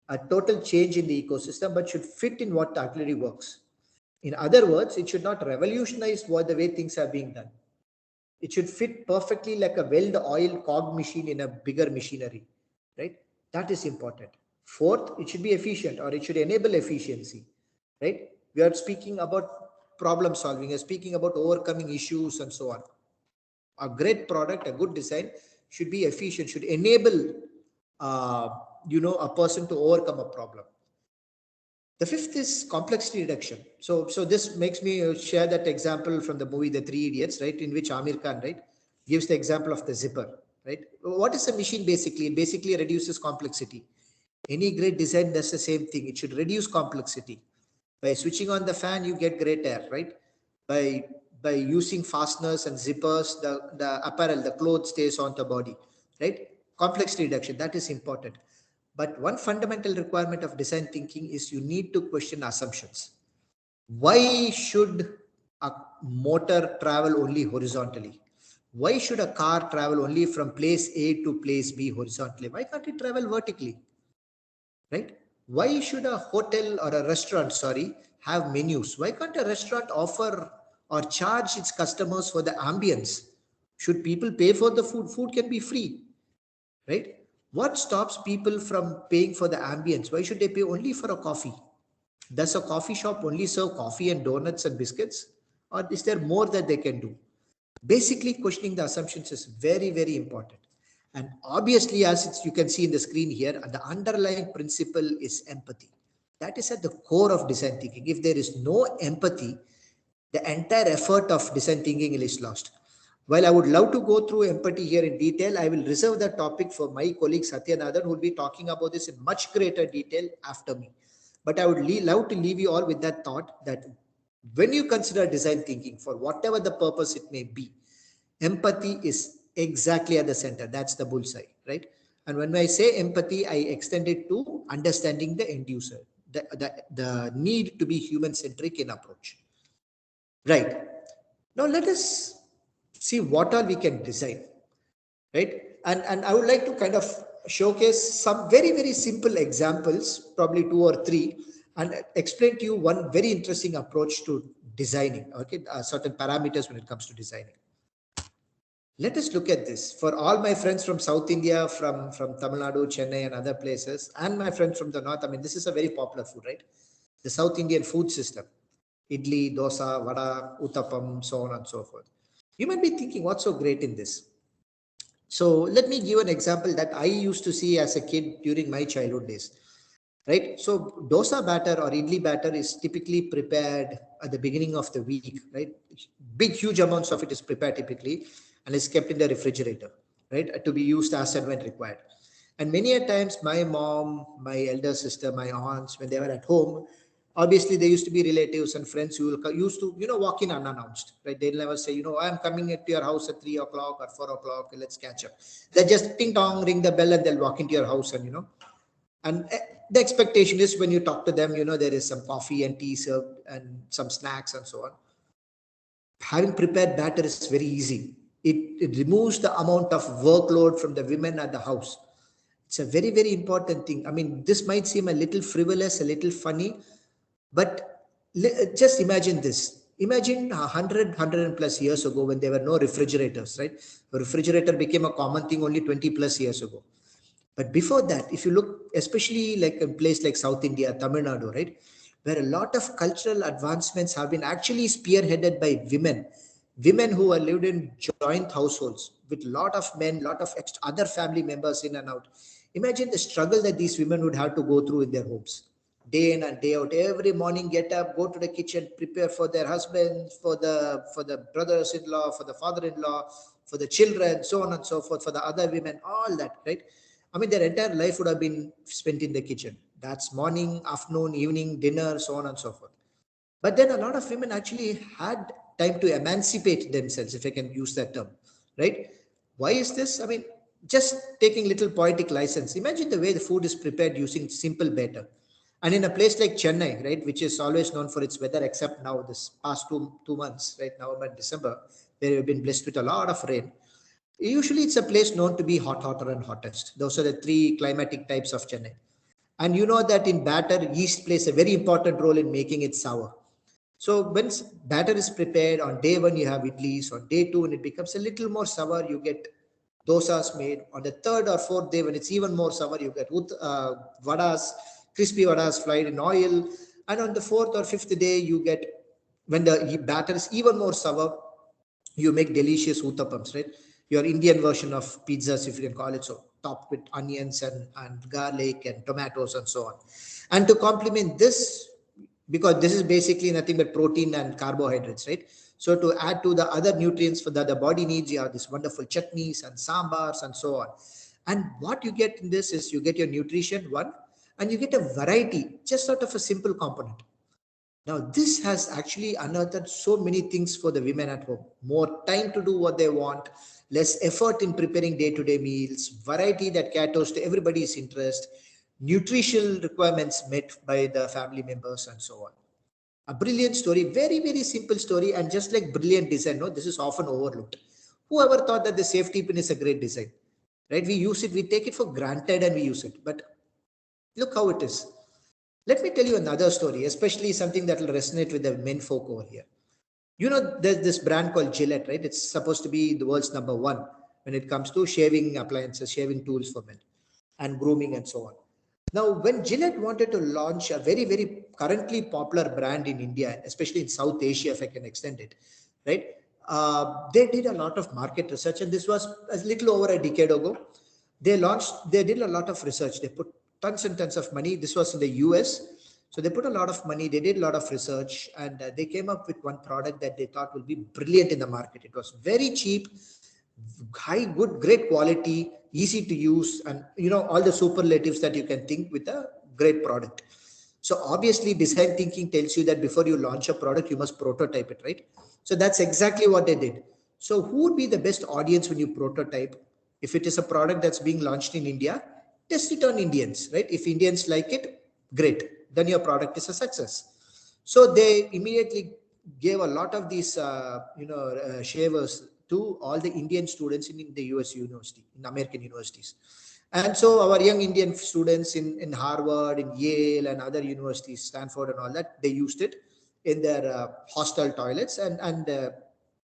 a total change in the ecosystem, but should fit in what already works. In other words, it should not revolutionize what the way things are being done. It should fit perfectly like a well-oiled cog machine in a bigger machinery, right? That is important. Fourth, it should be efficient, or it should enable efficiency, right? We are speaking about problem solving, we are speaking about overcoming issues and so on. A great product, a good design should be efficient, should enable, a person to overcome a problem. The fifth is complexity reduction. So this makes me share that example from the movie The Three Idiots, right, in which Amir Khan, right, gives the example of the zipper, right? What is a machine basically? It basically reduces complexity. Any great design does the same thing. It should reduce complexity. By switching on the fan, you get great air, right? By using fasteners and zippers, the apparel, the clothes stays on the body, right? Complexity reduction, that is important. But one fundamental requirement of design thinking is you need to question assumptions. Why should a motor travel only horizontally? Why should a car travel only from place A to place B horizontally? Why can't it travel vertically? Right? Why should a hotel or a restaurant, have menus? Why can't a restaurant offer or charge its customers for the ambience? Should people pay for the food? Food can be free, right? What stops people from paying for the ambience? Why should they pay only for a coffee? Does a coffee shop only serve coffee and donuts and biscuits? Or is there more that they can do? Basically, questioning the assumptions is very, very important. And obviously, you can see in the screen here, the underlying principle is empathy. That is at the core of design thinking. If there is no empathy, the entire effort of design thinking is lost. While I would love to go through empathy here in detail, I will reserve that topic for my colleague Satyanathan, who will be talking about this in much greater detail after me. But I would love to leave you all with that thought that when you consider design thinking, for whatever the purpose it may be, empathy is exactly at the center. That's the bullseye, right? And when I say empathy, I extend it to understanding the end user, the need to be human-centric in approach. Right. Now let us see what all we can design, right? And I would like to kind of showcase some very, very simple examples, probably 2 or 3, and explain to you one very interesting approach to designing, okay, certain parameters when it comes to designing. Let us look at this. For all my friends from South India, from Tamil Nadu, Chennai, and other places, and my friends from the North, I mean, this is a very popular food, right? The South Indian food system. Idli, dosa, vada, uttapam, so on and so forth. You might be thinking, what's so great in this? So let me give an example that I used to see as a kid during my childhood days, right? So dosa batter or idli batter is typically prepared at the beginning of the week, right? Big, huge amounts of it is prepared typically and is kept in the refrigerator, right? To be used as and when required. And many a times my mom, my elder sister, my aunts, when they were at home, obviously there used to be relatives and friends who used to, walk in unannounced, right? They'll never say, I'm coming to your house at 3 o'clock or 4 o'clock, let's catch up. They just ting tong, ring the bell, and they'll walk into your house and, and the expectation is when you talk to them, there is some coffee and tea served and some snacks and so on. Having prepared batter is very easy. It removes the amount of workload from the women at the house. It's a very, very important thing. I mean, this might seem a little frivolous, a little funny, but just imagine this. Imagine 100 plus years ago when there were no refrigerators, right? The refrigerator became a common thing only 20 plus years ago. But before that, if you look, especially like a place like South India, Tamil Nadu, right, where a lot of cultural advancements have been actually spearheaded by women who are lived in joint households with a lot of men, lot of other family members in and out. Imagine the struggle that these women would have to go through in their homes, day in and day out. Every morning, get up, go to the kitchen, prepare for their husbands, for the brothers-in-law, for the father-in-law, for the children, so on and so forth, for the other women, all that, right? I mean, their entire life would have been spent in the kitchen. That's morning, afternoon, evening, dinner, so on and so forth. But then a lot of women actually had time to emancipate themselves, if I can use that term, right? Why is this? I mean, just taking little poetic license. Imagine the way the food is prepared using simple batter. And in a place like Chennai, right, which is always known for its weather, except now this past two months, right, November and December, where we've been blessed with a lot of rain. Usually it's a place known to be hotter and hottest. Those are the 3 climatic types of Chennai. And you know that in batter, yeast plays a very important role in making it sour. So when batter is prepared, on day one you have idlis, on day two when it becomes a little more sour, you get dosas made. On the third or fourth day when it's even more sour, you get vadas, crispy vadas fried in oil. And on the fourth or fifth day, you get, when the batter is even more sour, you make delicious uttapams, right? Your Indian version of pizzas, if you can call it so, topped with onions and garlic and tomatoes and so on. And to complement this, because this is basically nothing but protein and carbohydrates, right? So to add to the other nutrients for that the body needs, you have this wonderful chutneys and sambars and so on. And what you get in this is you get your nutrition, one, and you get a variety just out of a simple component. Now, this has actually unearthed so many things for the women at home. More time to do what they want, less effort in preparing day-to-day meals, variety that caters to everybody's interest, nutritional requirements met by the family members, and so on. A brilliant story, very, very simple story, and just like brilliant design, no, this is often overlooked. Whoever thought that the safety pin is a great design, right? We use it, we take it for granted and we use it. But look how it is. Let me tell you another story, especially something that will resonate with the men folk over here. You know, there's this brand called Gillette, right? It's supposed to be the world's number one when it comes to shaving appliances, shaving tools for men, and grooming and so on. Now, when Gillette wanted to launch a very, very currently popular brand in India, especially in South Asia, if I can extend it, right? They did a lot of market research, and this was a little over a decade ago. They did a lot of research. They put tons and tons of money. This was in the US. So they put a lot of money, they did a lot of research, and they came up with one product that they thought will be brilliant in the market. It was very cheap, high, good, great quality, easy to use, and you know, all the superlatives that you can think with a great product. So obviously design thinking tells you that before you launch a product, you must prototype it, right? So that's exactly what they did. So who would be the best audience when you prototype? If it is a product that's being launched in India, test it on Indians, right? If Indians like it, great, then your product is a success. So they immediately gave a lot of these shavers to all the Indian students in the US university, in American universities. And so our young Indian students in Harvard, in Yale, and other universities, Stanford and all that, they used it in their hostel toilets, and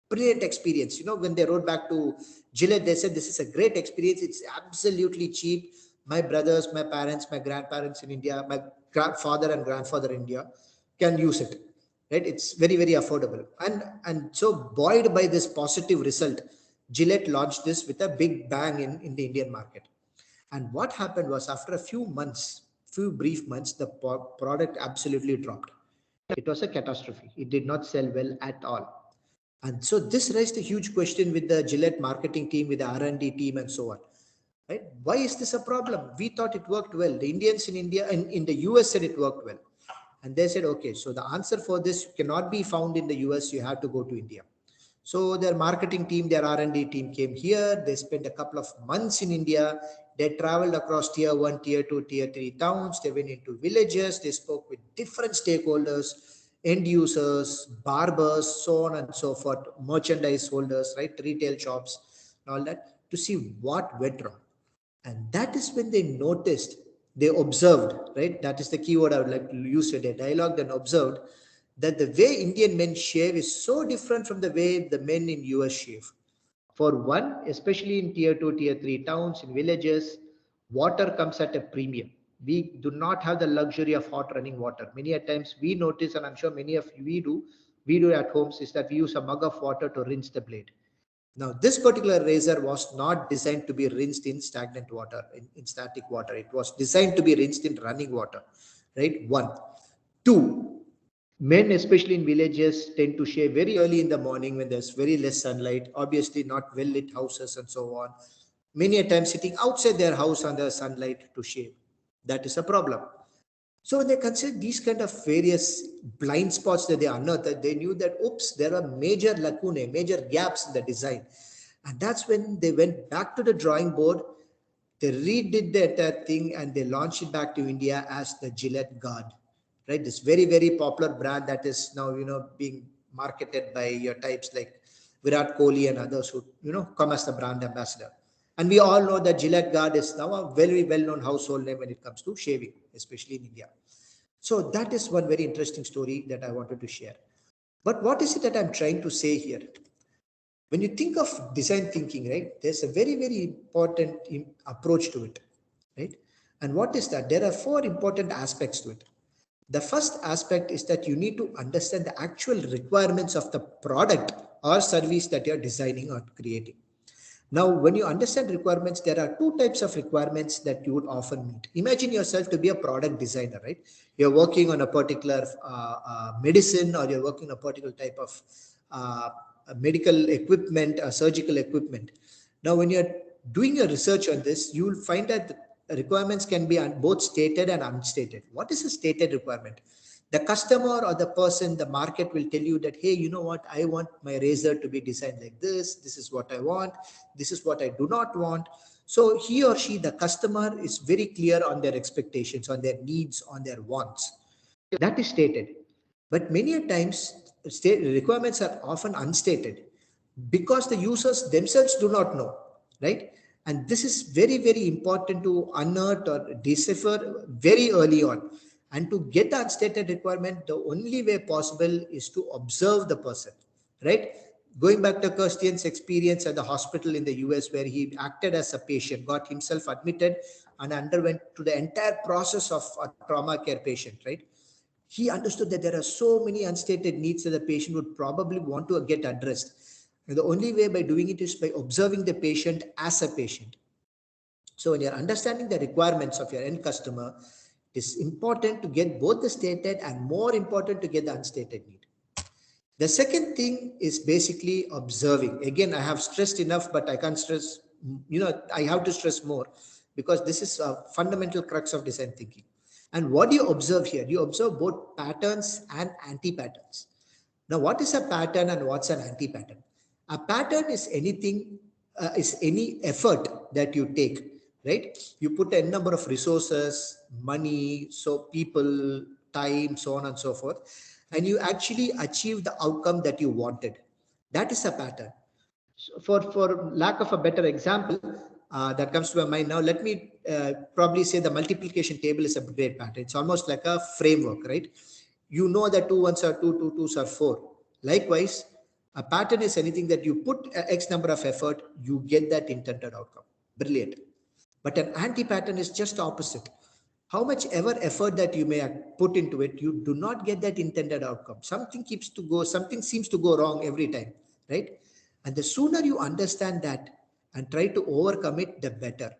brilliant experience. You know, when they wrote back to Gillette, they said, this is a great experience. It's absolutely cheap. My brothers, my parents, my grandparents in India, my father and grandfather in India can use it. Right? It's very, very affordable. And so buoyed by this positive result, Gillette launched this with a big bang in the Indian market. And what happened was, after a few brief months, the product absolutely dropped. It was a catastrophe. It did not sell well at all. And so this raised a huge question with the Gillette marketing team, with the R&D team, and so on. Right? Why is this a problem? We thought it worked well. The Indians in India and in the US said it worked well. And they said, okay, so the answer for this cannot be found in the US. You have to go to India. So their marketing team, their R&D team came here. They spent a couple of months in India. They traveled across tier 1, tier 2, tier 3 towns. They went into villages. They spoke with different stakeholders, end users, barbers, so on and so forth, merchandise holders, right, retail shops, and all that, to see what went wrong. And that is when they noticed, they observed, right? That is the keyword I would like to use today. Dialogued and observed that the way Indian men shave is so different from the way the men in US shave. For one, especially in tier 2, tier 3 towns, in villages, water comes at a premium. We do not have the luxury of hot running water. Many a times we notice, and I'm sure many of we do at homes, is that we use a mug of water to rinse the blade. Now, this particular razor was not designed to be rinsed in stagnant water, in static water. It was designed to be rinsed in running water, right? One. Two, men, especially in villages, tend to shave very early in the morning when there's very less sunlight, obviously not well-lit houses and so on. Many a time sitting outside their house under sunlight to shave. That is a problem. So when they considered these kind of various blind spots that they unearthed, they knew that, oops, there are major lacunae, major gaps in the design. And that's when they went back to the drawing board. They redid the entire thing and they launched it back to India as the Gillette Guard, right? This very, very popular brand that is now, being marketed by your types like Virat Kohli and others who, come as the brand ambassador. And we all know that Gillette Guard is now a very well-known household name when it comes to shaving, especially in India. So that is one very interesting story that I wanted to share. But what is it that I'm trying to say here? When you think of design thinking, right, there's a very important approach to it, right? And what is that? There are 4 important aspects to it. The first aspect is that you need to understand the actual requirements of the product or service that you're designing or creating. Now, when you understand requirements, there are 2 types of requirements that you would often meet. Imagine yourself to be a product designer, right? You're working on a particular medicine, or you're working on a particular type of medical equipment, surgical equipment. Now, when you're doing your research on this, you will find that requirements can be both stated and unstated. What is a stated requirement? The customer or the person, the market will tell you that, hey, you know what, I want my razor to be designed like this. This is what I want. This is what I do not want. So he or she, the customer, is very clear on their expectations, on their needs, on their wants. That is stated. But many a times, requirements are often unstated because the users themselves do not know, right? And this is very important to unearth or decipher very early on. And to get the unstated requirement, the only way possible is to observe the person, right? Going back to Kirstian's experience at the hospital in the US, where he acted as a patient, got himself admitted and underwent to the entire process of a trauma care patient, right? He understood that there are so many unstated needs that the patient would probably want to get addressed. And the only way by doing it is by observing the patient as a patient. So when you're understanding the requirements of your end customer, it's important to get both the stated and more important to get the unstated need. The second thing is basically observing. Again, I have stressed enough, but I can't stress, I have to stress more because this is a fundamental crux of design thinking. And what do you observe here? You observe both patterns and anti-patterns. Now, what is a pattern and what's an anti-pattern? A pattern is anything, is any effort that you take, right? You put a number of resources, money, so people, time, so on and so forth, and you actually achieve the outcome that you wanted. That is a pattern. So for lack of a better example that comes to my mind now, let me probably say the multiplication table is a great pattern. It's almost like a framework, right? You know that 2 ones are 2, 2 twos are 4. Likewise, a pattern is anything that you put X number of effort, you get that intended outcome. Brilliant. But an anti-pattern is just opposite. How much ever effort that you may have put into it, you do not get that intended outcome. Something seems to go wrong every time, right? And the sooner you understand that and try to overcome it, the better.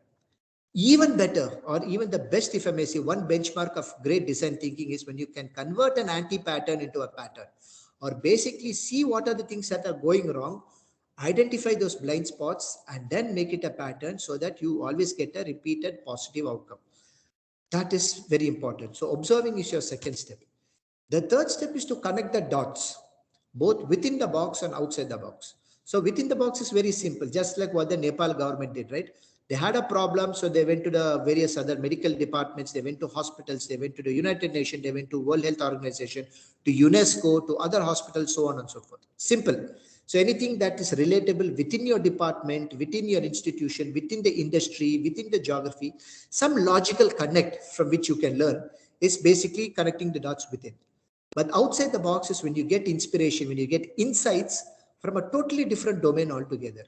Even better, or even the best, if I may say, one benchmark of great design thinking is when you can convert an anti-pattern into a pattern, or basically see what are the things that are going wrong, identify those blind spots, and then make it a pattern so that you always get a repeated positive outcome. That is very important. So observing is your second step. The third step is to connect the dots, both within the box and outside the box. So within the box is very simple, just like what the Nepal government did, right? They had a problem, so they went to the various other medical departments, they went to hospitals, they went to the United Nations, they went to World Health Organization, to UNESCO, to other hospitals, so on and so forth. Simple. So anything that is relatable within your department, within your institution, within the industry, within the geography, some logical connect from which you can learn is basically connecting the dots within. But outside the box is when you get inspiration, when you get insights from a totally different domain altogether.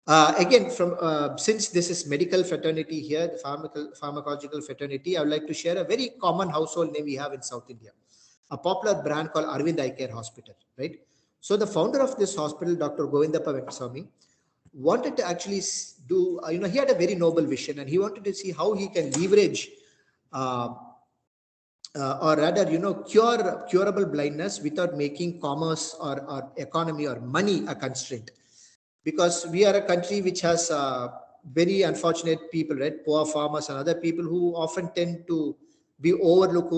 Again, since this is medical fraternity here, the pharmacological fraternity, I would like to share a very common household name we have in South India, a popular brand called Arvind Eye Care Hospital, right? So the founder of this hospital, Dr. Govindappa Venkaswamy, wanted to actually do, he had a very noble vision, and he wanted to see how he can leverage or rather, curable blindness without making commerce or economy or money a constraint. Because we are a country which has very unfortunate people, right? Poor farmers and other people who often tend to be overlooked,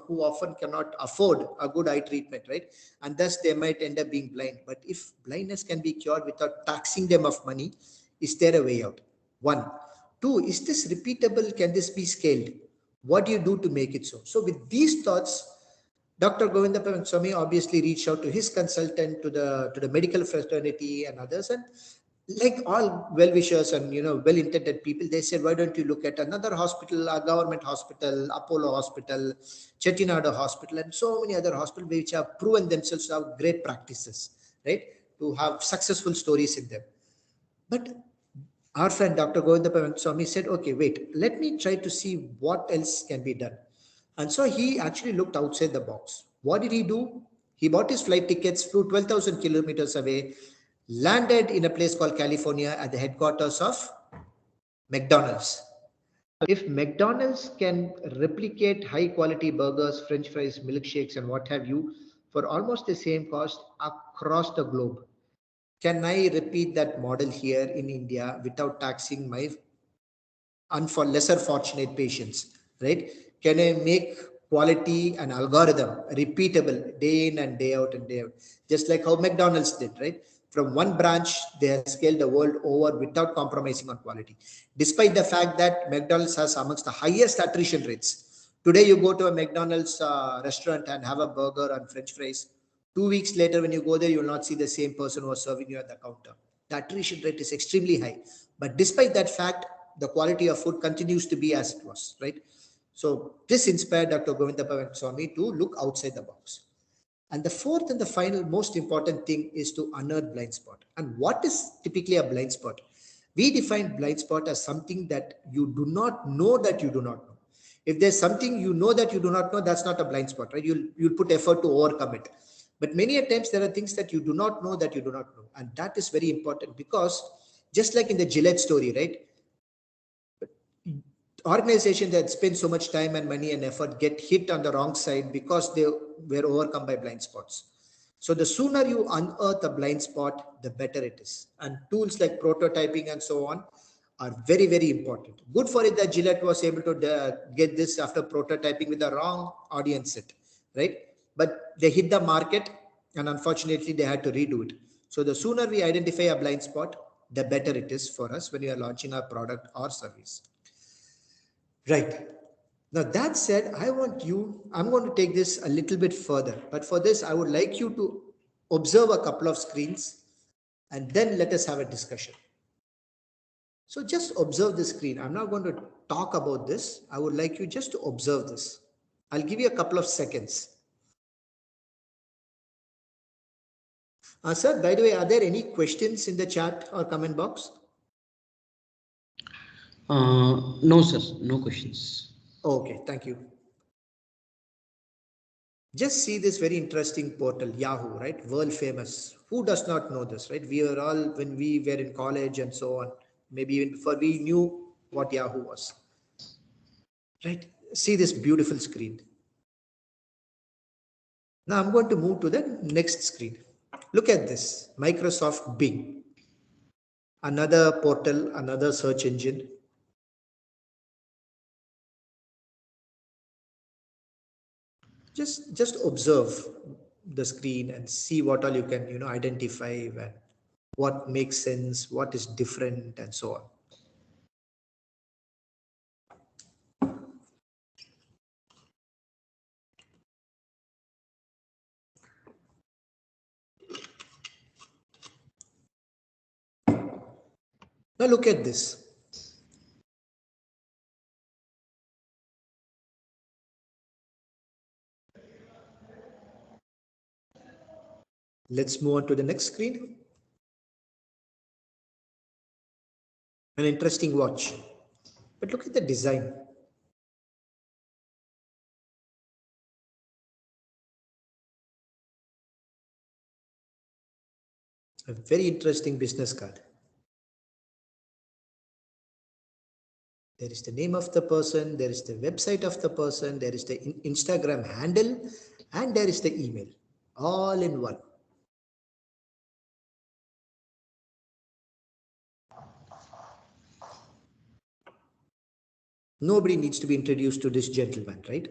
who often cannot afford a good eye treatment, right? And thus they might end up being blind. But if blindness can be cured without taxing them of money, is there a way out? One. Two, is this repeatable? Can this be scaled? What do you do to make it so? So with these thoughts, Dr. Govindappa Venkaswamy obviously reached out to his consultant, to the medical fraternity and others, and like all well-wishers and well-intended people, they said, why don't you look at another hospital, a government hospital, Apollo Hospital, Chettinad Hospital, and so many other hospitals which have proven themselves to have great practices, right? To have successful stories in them. But our friend Dr. Govinda Swami said, okay, wait, let me try to see what else can be done. And so he actually looked outside the box. What did he do? He bought his flight tickets, flew 12,000 kilometers away, landed in a place called California at the headquarters of McDonald's. If McDonald's can replicate high quality burgers, French fries, milkshakes, and what have you for almost the same cost across the globe, can I repeat that model here in India without taxing my lesser fortunate patients, right? Can I make quality and algorithm repeatable day in and day out and day out, just like how McDonald's did, right? From one branch, they have scaled the world over without compromising on quality. Despite the fact that McDonald's has amongst the highest attrition rates. Today, you go to a McDonald's restaurant and have a burger and French fries. 2 weeks later, when you go there, you will not see the same person who was serving you at the counter. The attrition rate is extremely high. But despite that fact, the quality of food continues to be as it was, right? So this inspired Dr. Govinda Swami to look outside the box. And the fourth and the final most important thing is to unearth blind spot. And what is typically a blind spot? We define blind spot as something that you do not know that you do not know. If there's something you know that you do not know, that's not a blind spot, right? You'll put effort to overcome it. But many a times there are things that you do not know that you do not know. And that is very important because just like in the Gillette story, right? Organizations that spend so much time and money and effort get hit on the wrong side because they were overcome by blind spots. So the sooner you unearth a blind spot, the better it is. And tools like prototyping and so on are very, very important. Good for it that Gillette was able to get this after prototyping with the wrong audience set, right? But they hit the market and unfortunately they had to redo it. So the sooner we identify a blind spot, the better it is for us when we are launching our product or service. Right. Now that said, I'm going to take this a little bit further. But for this, I would like you to observe a couple of screens and then let us have a discussion. So just observe the screen. I'm not going to talk about this. I would like you just to observe this. I'll give you a couple of seconds. Sir, by the way, are there any questions in the chat or comment box? No, sir. No questions. Okay, thank you. Just see this very interesting portal, Yahoo, right? World famous. Who does not know this, right? We were all, when we were in college and so on, maybe even before we knew what Yahoo was, right? See this beautiful screen. Now I'm going to move to the next screen. Look at this, Microsoft Bing. Another portal, another search engine. Just observe the screen and see what all you can, identify and what makes sense, what is different, and so on. Now look at this. Let's move on to the next screen. An interesting watch. But look at the design. A very interesting business card. There is the name of the person, there is the website of the person, there is the Instagram handle, and there is the email, all in one. Nobody needs to be introduced to this gentleman, right?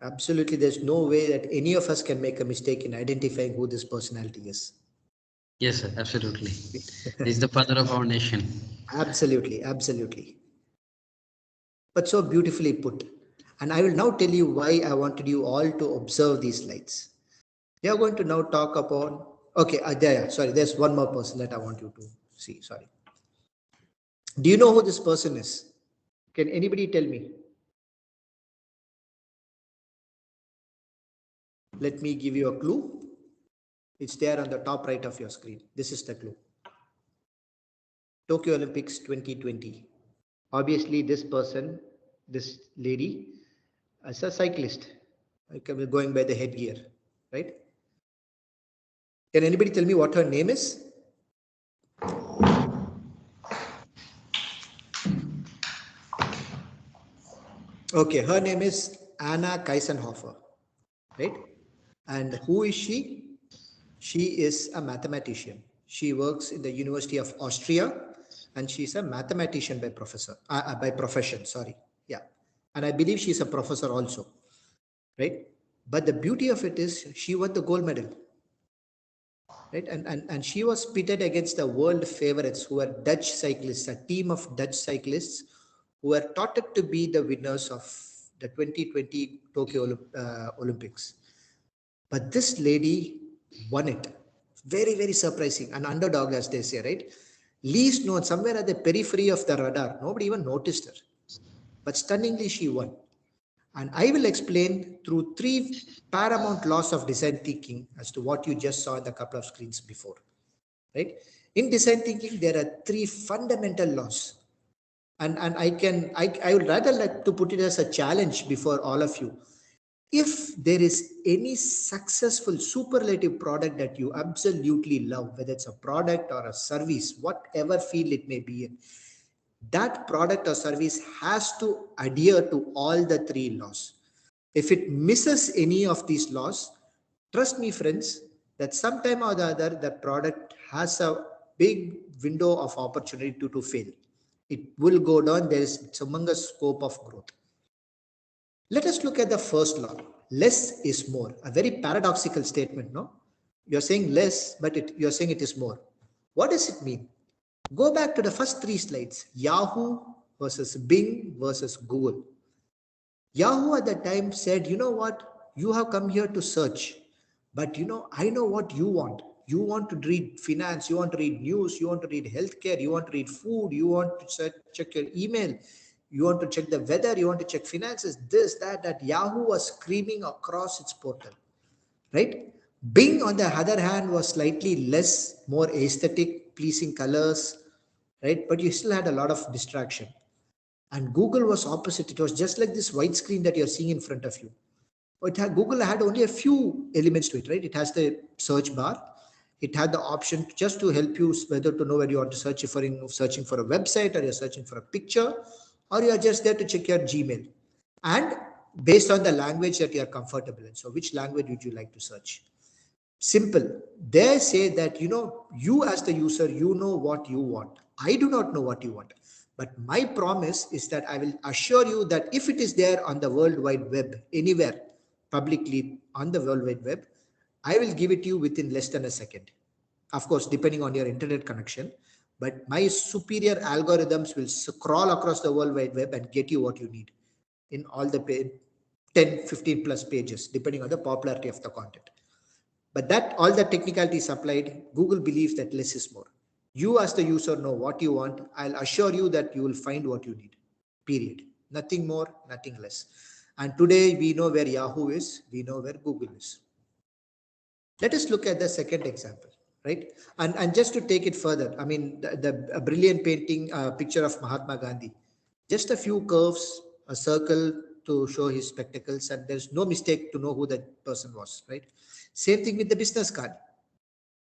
Absolutely, there's no way that any of us can make a mistake in identifying who this personality is. Yes, sir, absolutely. He's the father of our nation. Absolutely, absolutely. But so beautifully put. And I will now tell you why I wanted you all to observe these slides. We are going to now talk upon Okay, there. Sorry, there's one more person that I want you to see. Sorry. Do you know who this person is? Can anybody tell me? Let me give you a clue. It's there on the top right of your screen. This is the clue. Tokyo Olympics 2020. Obviously, this person, this lady, is a cyclist. Okay, going by the headgear, right? Can anybody tell me what her name is? Okay, her name is Anna Kaisenhofer, right? And who is she? She is a mathematician. She works in the University of Austria, and she's a mathematician by by profession. Sorry, yeah, and I believe she's a professor also, right? But the beauty of it is she won the gold medal, right? And she was pitted against the world favorites who were Dutch cyclists, a team of Dutch cyclists who were touted to be the winners of the 2020 Tokyo Olympics. But this lady won it. Very, very surprising. An underdog, as they say, right? Least known, somewhere at the periphery of the radar. Nobody even noticed her. But stunningly, she won. And I will explain through three paramount laws of design thinking as to what you just saw in the couple of screens before. Right? In design thinking, there are three fundamental laws. And I would rather like to put it as a challenge before all of you. If there is any successful superlative product that you absolutely love, whether it's a product or a service, whatever field it may be in, that product or service has to adhere to all the three laws. If it misses any of these laws, trust me, friends, that sometime or the other, the product has a big window of opportunity to fail. It will go down. There is tremendous scope of growth. Let us look at the first law. Less is more. A very paradoxical statement, no? You're saying less, but you're saying it is more. What does it mean? Go back to the first three slides. Yahoo versus Bing versus Google. Yahoo at that time said, you know what? You have come here to search. But I know what you want. You want to read finance, you want to read news, you want to read healthcare, you want to read food, you want to check your email, you want to check the weather, you want to check finances, this, that Yahoo was screaming across its portal, right? Bing, on the other hand, was slightly less, more aesthetic, pleasing colors, right? But you still had a lot of distraction. And Google was opposite. It was just like this white screen that you're seeing in front of you. Google had only a few elements to it, right? It has the search bar. It had the option just to help you whether to know whether you want to searching for a website, or you're searching for a picture, or you're just there to check your Gmail. And based on the language that you're comfortable in. So which language would you like to search? Simple. They say that, you as the user, you know what you want. I do not know what you want. But my promise is that I will assure you that if it is there on the World Wide Web, anywhere publicly on the World Wide Web, I will give it to you within less than a second. Of course, depending on your internet connection. But my superior algorithms will scroll across the World Wide Web and get you what you need in all the 10, 15 plus pages, depending on the popularity of the content. But that all the technicalities applied, Google believes that less is more. You as the user know what you want. I'll assure you that you will find what you need, period. Nothing more, nothing less. And today we know where Yahoo is, we know where Google is. Let us look at the second example, right? And just to take it further, I mean, a brilliant picture of Mahatma Gandhi, just a few curves, a circle to show his spectacles, and there's no mistake to know who that person was, right? Same thing with the business card.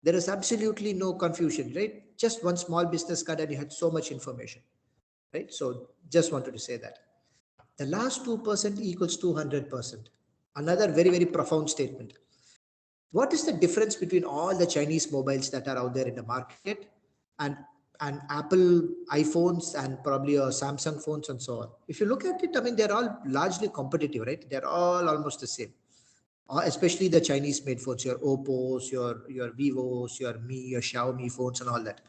There is absolutely no confusion, right? Just one small business card and you had so much information, right? So just wanted to say that. The last 2% equals 200%. Another very, very profound statement. What is the difference between all the Chinese mobiles that are out there in the market and Apple iPhones and probably Samsung phones and so on? If you look at it, I mean, they're all largely competitive, right? They're all almost the same. Especially the Chinese made phones, your Oppos, your Vivos, your your Xiaomi phones and all that.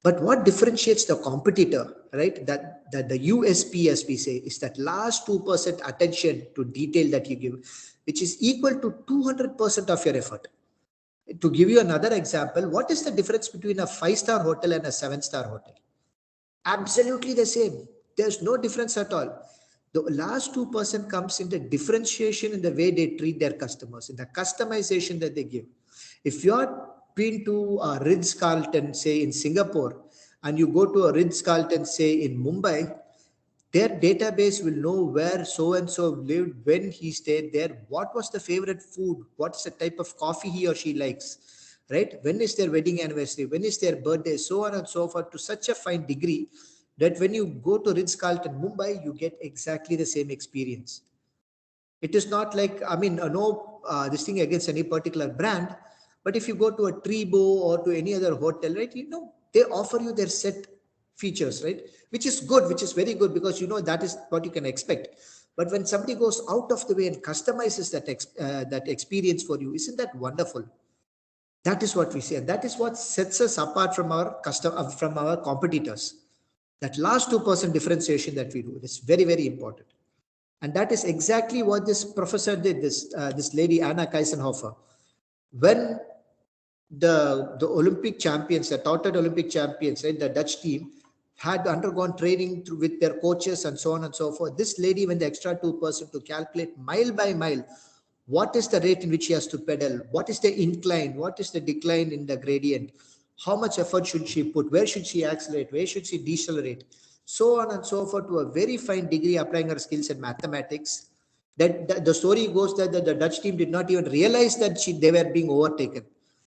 But what differentiates the competitor, right? That the USP, as we say, is that last 2% attention to detail that you give, which is equal to 200% of your effort. To give you another example, what is the difference between a 5-star hotel and a 7-star hotel? Absolutely the same. There's no difference at all. The last 2% comes in the differentiation in the way they treat their customers, in the customization that they give. If you're been to a Ritz-Carlton, say in Singapore, and you go to a Ritz-Carlton, say in Mumbai, their database will know where so-and-so lived, when he stayed there, what was the favorite food, what's the type of coffee he or she likes, right? When is their wedding anniversary, when is their birthday, so on and so forth, to such a fine degree that when you go to Ritz-Carlton Mumbai, you get exactly the same experience. It is not like, I mean, this thing against any particular brand, but if you go to a Tribo or to any other hotel, right, they offer you their set features, right, which is good, which is very good, because that is what you can expect. But when somebody goes out of the way and customizes that experience for you, isn't that wonderful? That is what we say, and that is what sets us apart from our competitors. That last 2% differentiation that we do is very, very important. And that is exactly what this professor did, this lady, Anna Kaisenhofer. When the Olympic champions, the touted Olympic champions, right, the Dutch team, had undergone training with their coaches and so on and so forth, this lady went the extra 2% to calculate mile by mile what is the rate in which she has to pedal, what is the incline, what is the decline in the gradient, how much effort should she put, where should she accelerate, where should she decelerate, so on and so forth, to a very fine degree, applying her skills in mathematics. That the story goes that the Dutch team did not even realize that they were being overtaken.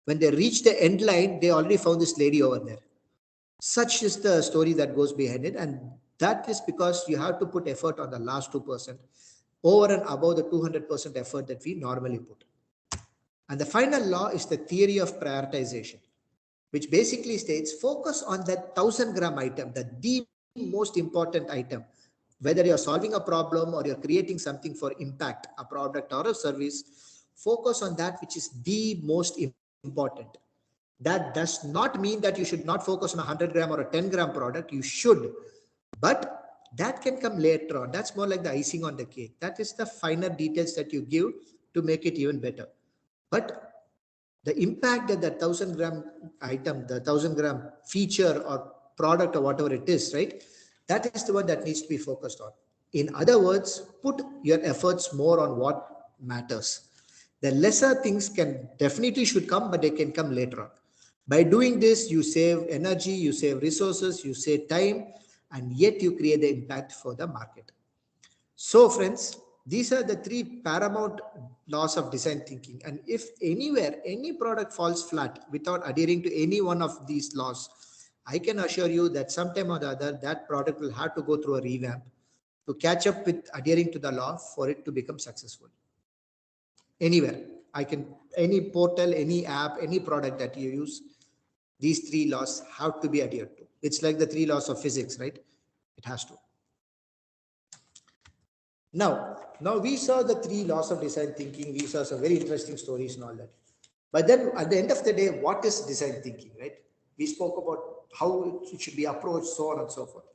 When they reached the end line, they already found this lady over there. Such is the story that goes behind it, and that is because you have to put effort on the last 2% over and above the 200% effort that we normally put. And the final law is the theory of prioritization, which basically states focus on that 1,000-gram item, the most important item. Whether you're solving a problem or you're creating something for impact, a product or a service, focus on that which is the most important. That does not mean that you should not focus on a 100-gram or a 10-gram product. You should, but that can come later on. That's more like the icing on the cake. That is the finer details that you give to make it even better. But the impact that the 1,000-gram item, the 1,000-gram feature or product or whatever it is, right? That is the one that needs to be focused on. In other words, put your efforts more on what matters. The lesser things definitely should come, but they can come later on. By doing this, you save energy, you save resources, you save time, and yet you create the impact for the market. So friends, these are the 3 paramount laws of design thinking. And if anywhere, any product falls flat without adhering to any one of these laws, I can assure you that sometime or the other, that product will have to go through a revamp to catch up with adhering to the law for it to become successful. Anywhere, any portal, any app, any product that you use, these 3 laws have to be adhered to. It's like the 3 laws of physics, right? It has to. Now we saw the 3 laws of design thinking. We saw some very interesting stories and all that. But then at the end of the day, what is design thinking, right? We spoke about how it should be approached, so on and so forth.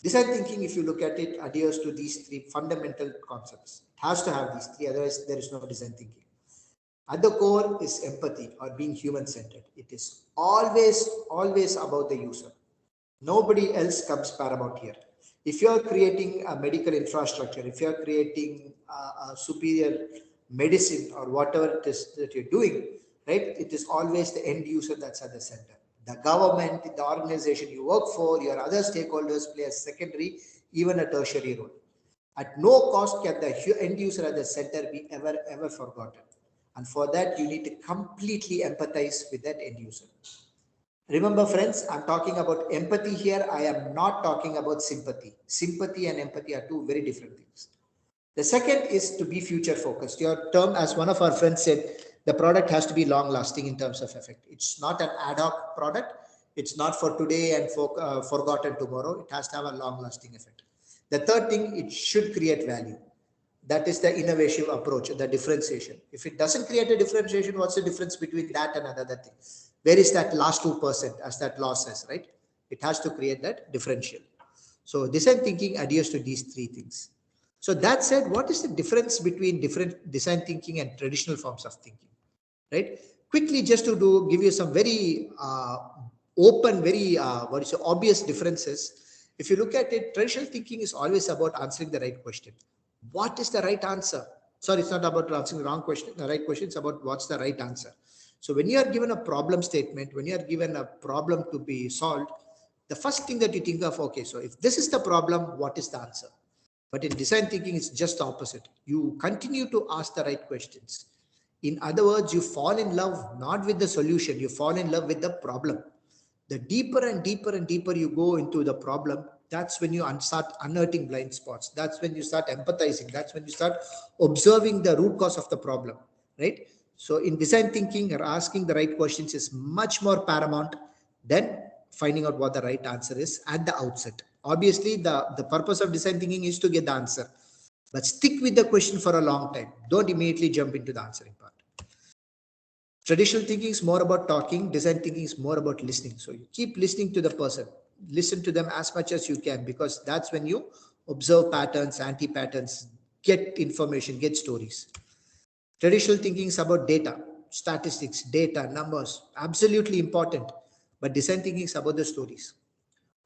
Design thinking, if you look at it, adheres to these 3 fundamental concepts. It has to have these 3, otherwise there is no design thinking. At the core is empathy, or being human-centered. It is always about the user. Nobody else comes paramount here. If you're creating a medical infrastructure, if you're creating a superior medicine or whatever it is that you're doing, right, it is always the end user that's at the center. The government, the organization you work for, your other stakeholders play a secondary, even a tertiary role. At no cost can the end user at the center be ever forgotten. And for that, you need to completely empathize with that end user. Remember, friends, I'm talking about empathy here. I am not talking about sympathy. Sympathy and empathy are 2 very different things. The second is to be future focused. Your term, as one of our friends said, the product has to be long lasting in terms of effect. It's not an ad hoc product. It's not for today and forgotten tomorrow. It has to have a long lasting effect. The third thing, it should create value. That is the innovative approach, the differentiation. If it doesn't create a differentiation, what's the difference between that and another thing? Where is that last 2%, as that law says, right? It has to create that differential. So design thinking adheres to these 3 things. So that said, what is the difference between different design thinking and traditional forms of thinking, right? quickly, just to give you some very open, very obvious differences. If you look at it, traditional thinking is always about answering the right question. What is the right answer? Sorry, it's not about answering the wrong question, the right question. It's about what's the right answer. So when you are given a problem statement, when you are given a problem to be solved, the first thing that you think of, okay, so if this is the problem, what is the answer? But in design thinking, it's just the opposite. You continue to ask the right questions. In other words, you fall in love not with the solution, you fall in love with the problem. The deeper and deeper and deeper you go into the problem, that's when you start unearthing blind spots. That's when you start empathizing. That's when you start observing the root cause of the problem, right? So in design thinking, asking the right questions is much more paramount than finding out what the right answer is at the outset. Obviously, the purpose of design thinking is to get the answer, but stick with the question for a long time. Don't immediately jump into the answering part. Traditional thinking is more about talking, design thinking is more about listening. So you keep listening to the person, listen to them as much as you can, because that's when you observe patterns, anti-patterns, get information, get stories. Traditional thinking is about data, statistics, data, numbers, absolutely important. But design thinking is about the stories.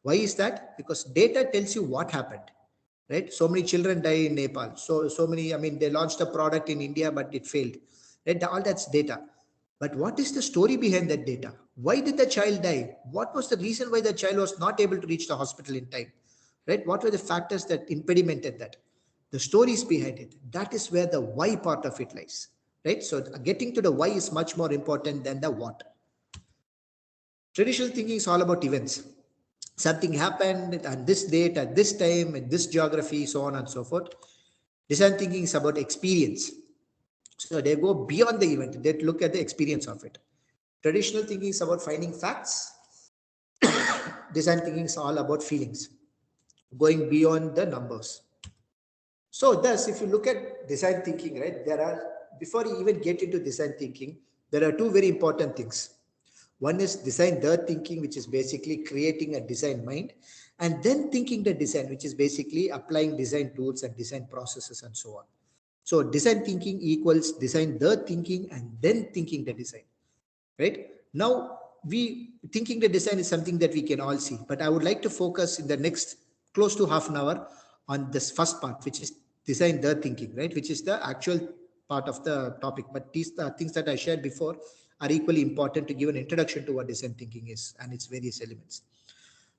Why is that? Because data tells you what happened, right? So many children die in Nepal. So many, I mean, they launched a product in India, but it failed. Right? All that's data. But what is the story behind that data? Why did the child die? What was the reason why the child was not able to reach the hospital in time? Right? What were the factors that impedimented that? The stories behind it. That is where the why part of it lies. Right? So getting to the why is much more important than the what. Traditional thinking is all about events. Something happened on this date, at this time, in this geography, so on and so forth. Design thinking is about experience. So they go beyond the event. They look at the experience of it. Traditional thinking is about finding facts. Design thinking is all about feelings, going beyond the numbers. So thus, if you look at design thinking, right, before you even get into design thinking, there are two very important things. One is design the thinking, which is basically creating a design mind, and then thinking the design, which is basically applying design tools and design processes and so on. So design thinking equals design the thinking and then thinking the design, right? Now, thinking the design is something that we can all see, but I would like to focus in the next close to half an hour on this first part, which is design the thinking, right? Which is the actual part of the topic. But these things that I shared before are equally important to give an introduction to what design thinking is and its various elements.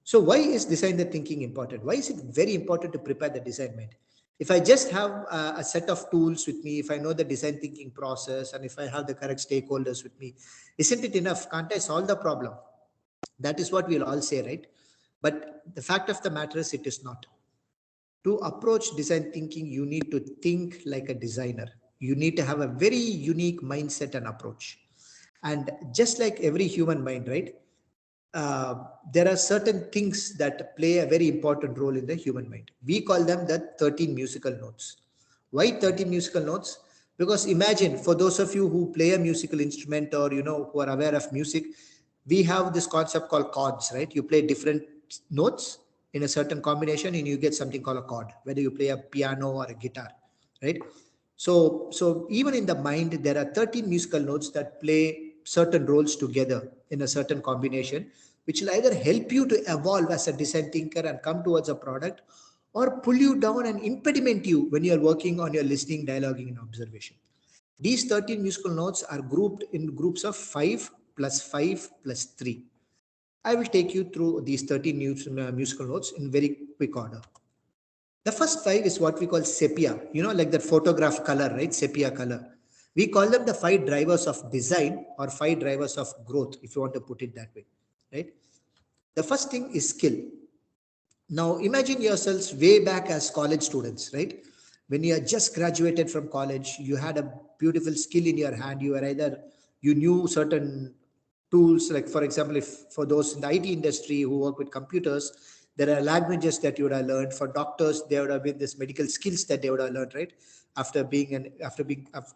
So why is design the thinking important? Why is it very important to prepare the design mind? If I just have a set of tools with me, if I know the design thinking process, and if I have the correct stakeholders with me, isn't it enough? Can't I solve the problem? That is what we'll all say, right? But the fact of the matter is, it is not. To approach design thinking, you need to think like a designer. You need to have a very unique mindset and approach. And just like every human mind, right? There are certain things that play a very important role in the human mind. We call them the 13 musical notes. Why 13 musical notes? Because imagine, for those of you who play a musical instrument, or who are aware of music, we have this concept called chords, right? You play different notes in a certain combination and you get something called a chord, whether you play a piano or a guitar, right? So even in the mind, there are 13 musical notes that play certain roles together in a certain combination, which will either help you to evolve as a design thinker and come towards a product, or pull you down and impediment you when you're working on your listening, dialoguing, and observation. These 13 musical notes are grouped in groups of 5 plus 5 plus 3. I will take you through these 13 musical notes in very quick order. The first 5 is what we call sepia, like that photograph color, right? Sepia color. We call them the 5 drivers of design, or 5 drivers of growth, if you want to put it that way, right? The first thing is skill. Now imagine yourselves way back as college students, right? When you are just graduated from college, you had a beautiful skill in your hand. You knew certain tools, like for example, if for those in the IT industry who work with computers, there are languages that you would have learned. For doctors, there would have been this medical skills that they would have learned, right? After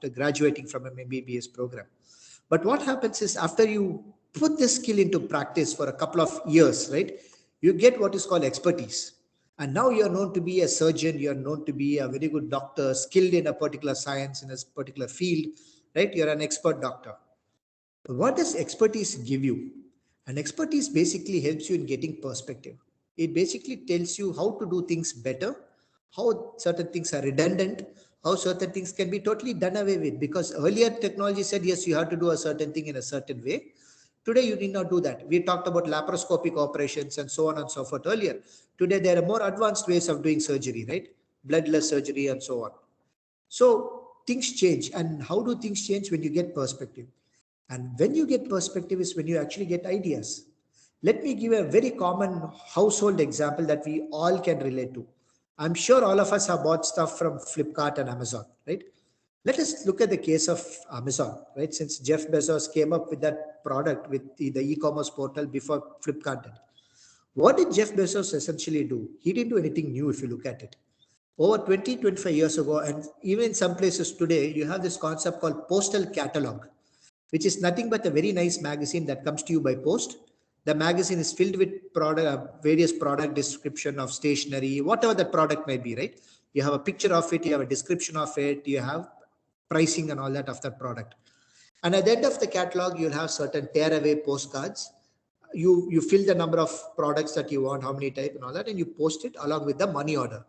graduating from an MBBS program. But what happens is, after you put this skill into practice for a couple of years, right, you get what is called expertise. And now you're known to be a surgeon, you're known to be a very good doctor, skilled in a particular science, in a particular field, right? You're an expert doctor. What does expertise give you? And expertise basically helps you in getting perspective. It basically tells you how to do things better, how certain things are redundant, how certain things can be totally done away with. Because earlier technology said, yes, you have to do a certain thing in a certain way. Today, you need not do that. We talked about laparoscopic operations and so on and so forth earlier. Today, there are more advanced ways of doing surgery, right? Bloodless surgery and so on. So things change. And how do things change? When you get perspective. And when you get perspective is when you actually get ideas. Let me give a very common household example that we all can relate to. I'm sure all of us have bought stuff from Flipkart and Amazon, right? Let us look at the case of Amazon, right? Since Jeff Bezos came up with that product with the e-commerce portal before Flipkart did. What did Jeff Bezos essentially do? He didn't do anything new if you look at it. Over 20, 25 years ago, and even in some places today, you have this concept called postal catalog, which is nothing but a very nice magazine that comes to you by post. The magazine is filled with various product description of stationery, whatever the product may be, right? You have a picture of it, you have a description of it, you have pricing and all that of that product. And at the end of the catalog, you'll have certain tearaway postcards. You fill the number of products that you want, how many type and all that, and you post it along with the money order.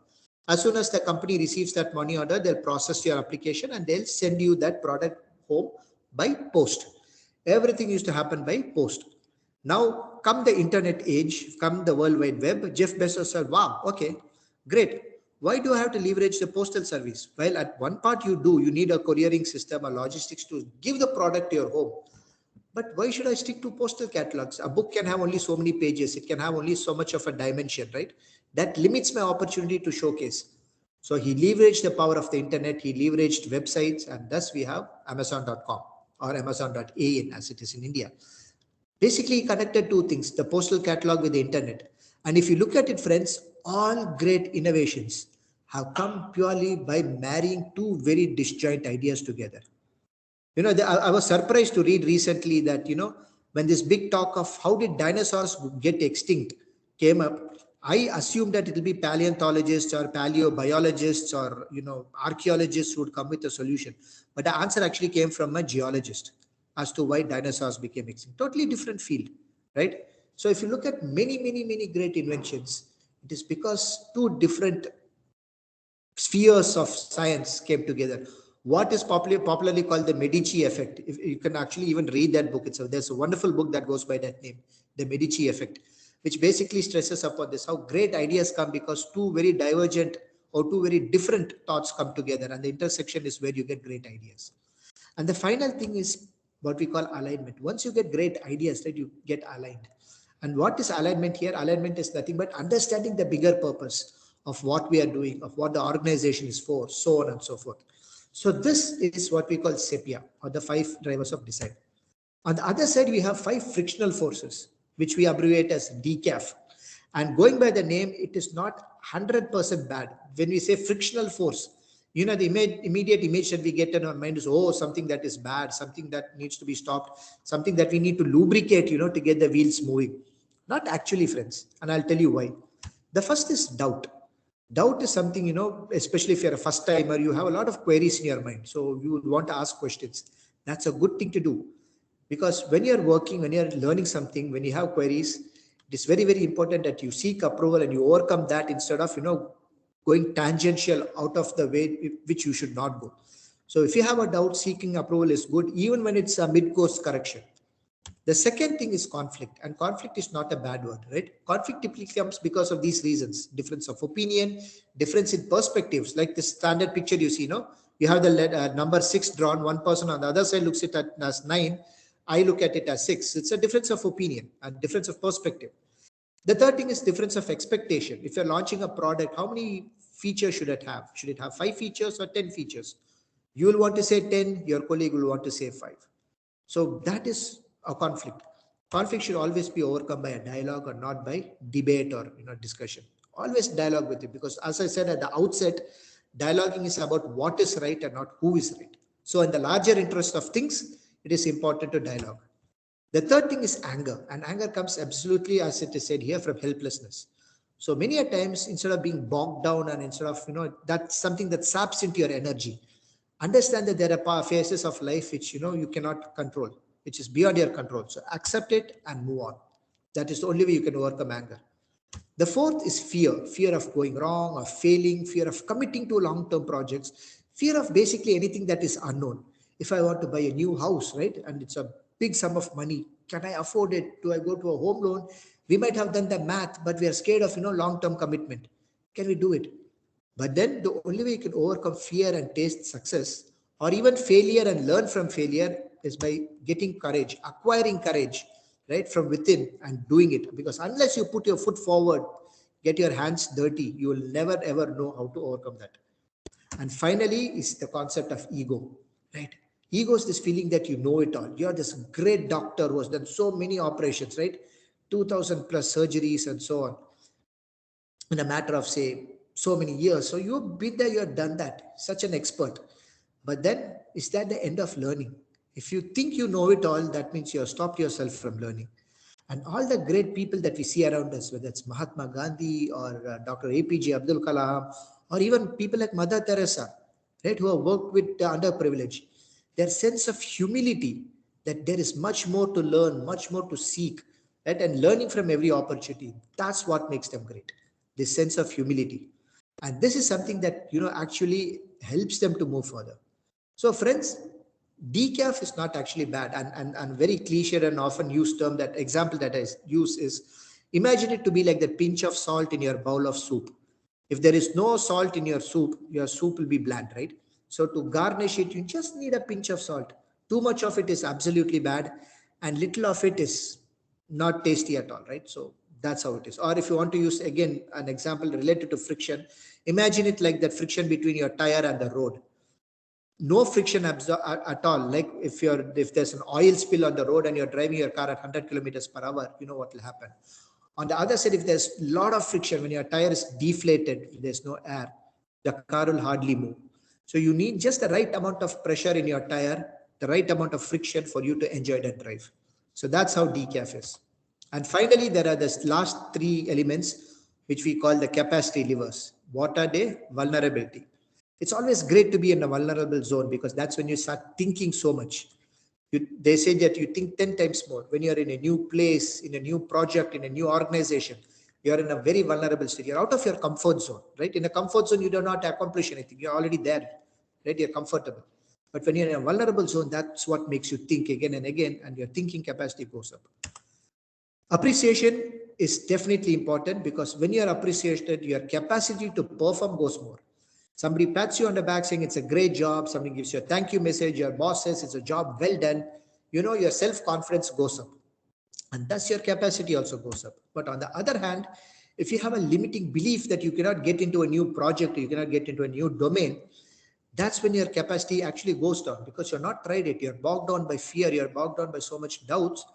As soon as the company receives that money order, they'll process your application and they'll send you that product home by post. Everything used to happen by post. Now, come the internet age, come the World Wide Web, Jeff Bezos said, wow, okay, great. Why do I have to leverage the postal service? Well, at one part you do, you need a couriering system, a logistics to give the product to your home. But why should I stick to postal catalogs? A book can have only so many pages. It can have only so much of a dimension, right? That limits my opportunity to showcase. So he leveraged the power of the internet. He leveraged websites, and thus we have Amazon.com or Amazon.in as it is in India. Basically, he connected two things, the postal catalog with the internet. And if you look at it, friends, all great innovations have come purely by marrying two very disjoint ideas together. I was surprised to read recently that, when this big talk of how did dinosaurs get extinct came up, I assumed that it will be paleontologists or paleobiologists or, archaeologists who would come with a solution. But the answer actually came from a geologist as to why dinosaurs became extinct. Totally different field, right? So if you look at many, many, many great inventions, it is because two different spheres of science came together. What is popularly called the Medici effect? If you can actually even read that book itself. There's a wonderful book that goes by that name, the Medici effect, which basically stresses upon this, how great ideas come because two very divergent or two very different thoughts come together, and the intersection is where you get great ideas. And the final thing is what we call alignment. Once you get great ideas, right, you get aligned. And what is alignment here? Alignment is nothing but understanding the bigger purpose of what we are doing, of what the organization is for, so on and so forth. So this is what we call SEPIA, or the 5 drivers of design. On the other side, we have 5 frictional forces, which we abbreviate as DCAF. And going by the name, it is not 100% bad. When we say frictional force, the immediate image that we get in our mind is, oh, something that is bad, something that needs to be stopped, something that we need to lubricate, to get the wheels moving. Not actually, friends. And I'll tell you why. The first is doubt. Doubt is something, especially if you're a first timer, you have a lot of queries in your mind. So you would want to ask questions. That's a good thing to do. Because when you're working, when you're learning something, when you have queries, it is very, very important that you seek approval and you overcome that instead of, going tangential out of the way which you should not go. So if you have a doubt, seeking approval is good, even when it's a mid-course correction. The second thing is conflict, and conflict is not a bad word, right? Conflict typically comes because of these reasons: difference of opinion, difference in perspectives. Like the standard picture you see, you have the number 6 drawn, one person on the other side looks at it as 9, I look at it as 6. It's a difference of opinion and difference of perspective. The third thing is difference of expectation. If you're launching a product, how many features should it have? Should it have 5 features or 10 features? You will want to say 10, your colleague will want to say 5. So that is a conflict. Conflict should always be overcome by a dialogue or not by debate or discussion. Always dialogue with it, because as I said at the outset, dialoguing is about what is right and not who is right. So in the larger interest of things, it is important to dialogue. The third thing is anger, and anger comes absolutely, as it is said here, from helplessness. So many a times, instead of being bogged down and instead of, that's something that saps into your energy. Understand that there are phases of life which, you cannot control. which is beyond your control. So accept it and move on. That is the only way you can overcome anger. The fourth is fear of going wrong or failing, fear of committing to long-term projects, fear of basically anything that is unknown. If I want to buy a new house, right, and it's a big sum of money, can I afford it? Do I go to a home loan? We might have done the math, but we are scared of, long-term commitment. Can we do it? But then the only way you can overcome fear and taste success, or even failure and learn from failure, is by getting courage, acquiring courage, right, from within and doing it. Because unless you put your foot forward, get your hands dirty, you will never ever know how to overcome that. And finally is the concept of ego, right? Ego is this feeling that you know it all. You're this great doctor who has done so many operations, right? 2000 plus surgeries and so on in a matter of, say, so many years. So you've been there, you've done that, such an expert. But then, is that the end of learning? If you think you know it all, that means you have stopped yourself from learning. And all the great people that we see around us, whether it's Mahatma Gandhi or Dr. APJ Abdul Kalam, or even people like Mother Teresa, right, who have worked with the underprivileged, their sense of humility, that there is much more to learn, much more to seek, right, and learning from every opportunity, that's what makes them great. This sense of humility. And this is something that, actually helps them to move further. So friends, decaf is not actually bad, and very cliched and often used term, that example that I use is, imagine it to be like the pinch of salt in your bowl of soup. If there is no salt in your soup will be bland, right? So to garnish it, you just need a pinch of salt. Too much of it is absolutely bad, and little of it is not tasty at all, right? So that's how it is. Or if you want to use again an example related to friction, imagine it like that friction between your tire and the road. No friction at all. Like if there's an oil spill on the road and you're driving your car at 100 kilometers per hour, you know what will happen. On the other side, if there's a lot of friction, when your tire is deflated, there's no air, the car will hardly move. So you need just the right amount of pressure in your tire, the right amount of friction for you to enjoy that drive. So that's how decaf is. And finally, there are the last three elements, which we call the capacity levers. What are they? Vulnerability. It's always great to be in a vulnerable zone, because that's when you start thinking so much. They say that you think 10 times more. When you're in a new place, in a new project, in a new organization, you're in a very vulnerable state. You're out of your comfort zone, right? In a comfort zone, you do not accomplish anything. You're already there, right? You're comfortable. But when you're in a vulnerable zone, that's what makes you think again and again, and your thinking capacity goes up. Appreciation is definitely important, because when you're appreciated, your capacity to perform goes more. Somebody pats you on the back saying it's a great job. Somebody gives you a thank you message. Your boss says it's a job well done. Your self-confidence goes up, and thus your capacity also goes up. But on the other hand, if you have a limiting belief that you cannot get into a new project, or you cannot get into a new domain, that's when your capacity actually goes down, because you're not tried it. You're bogged down by fear. You're bogged down by so much doubts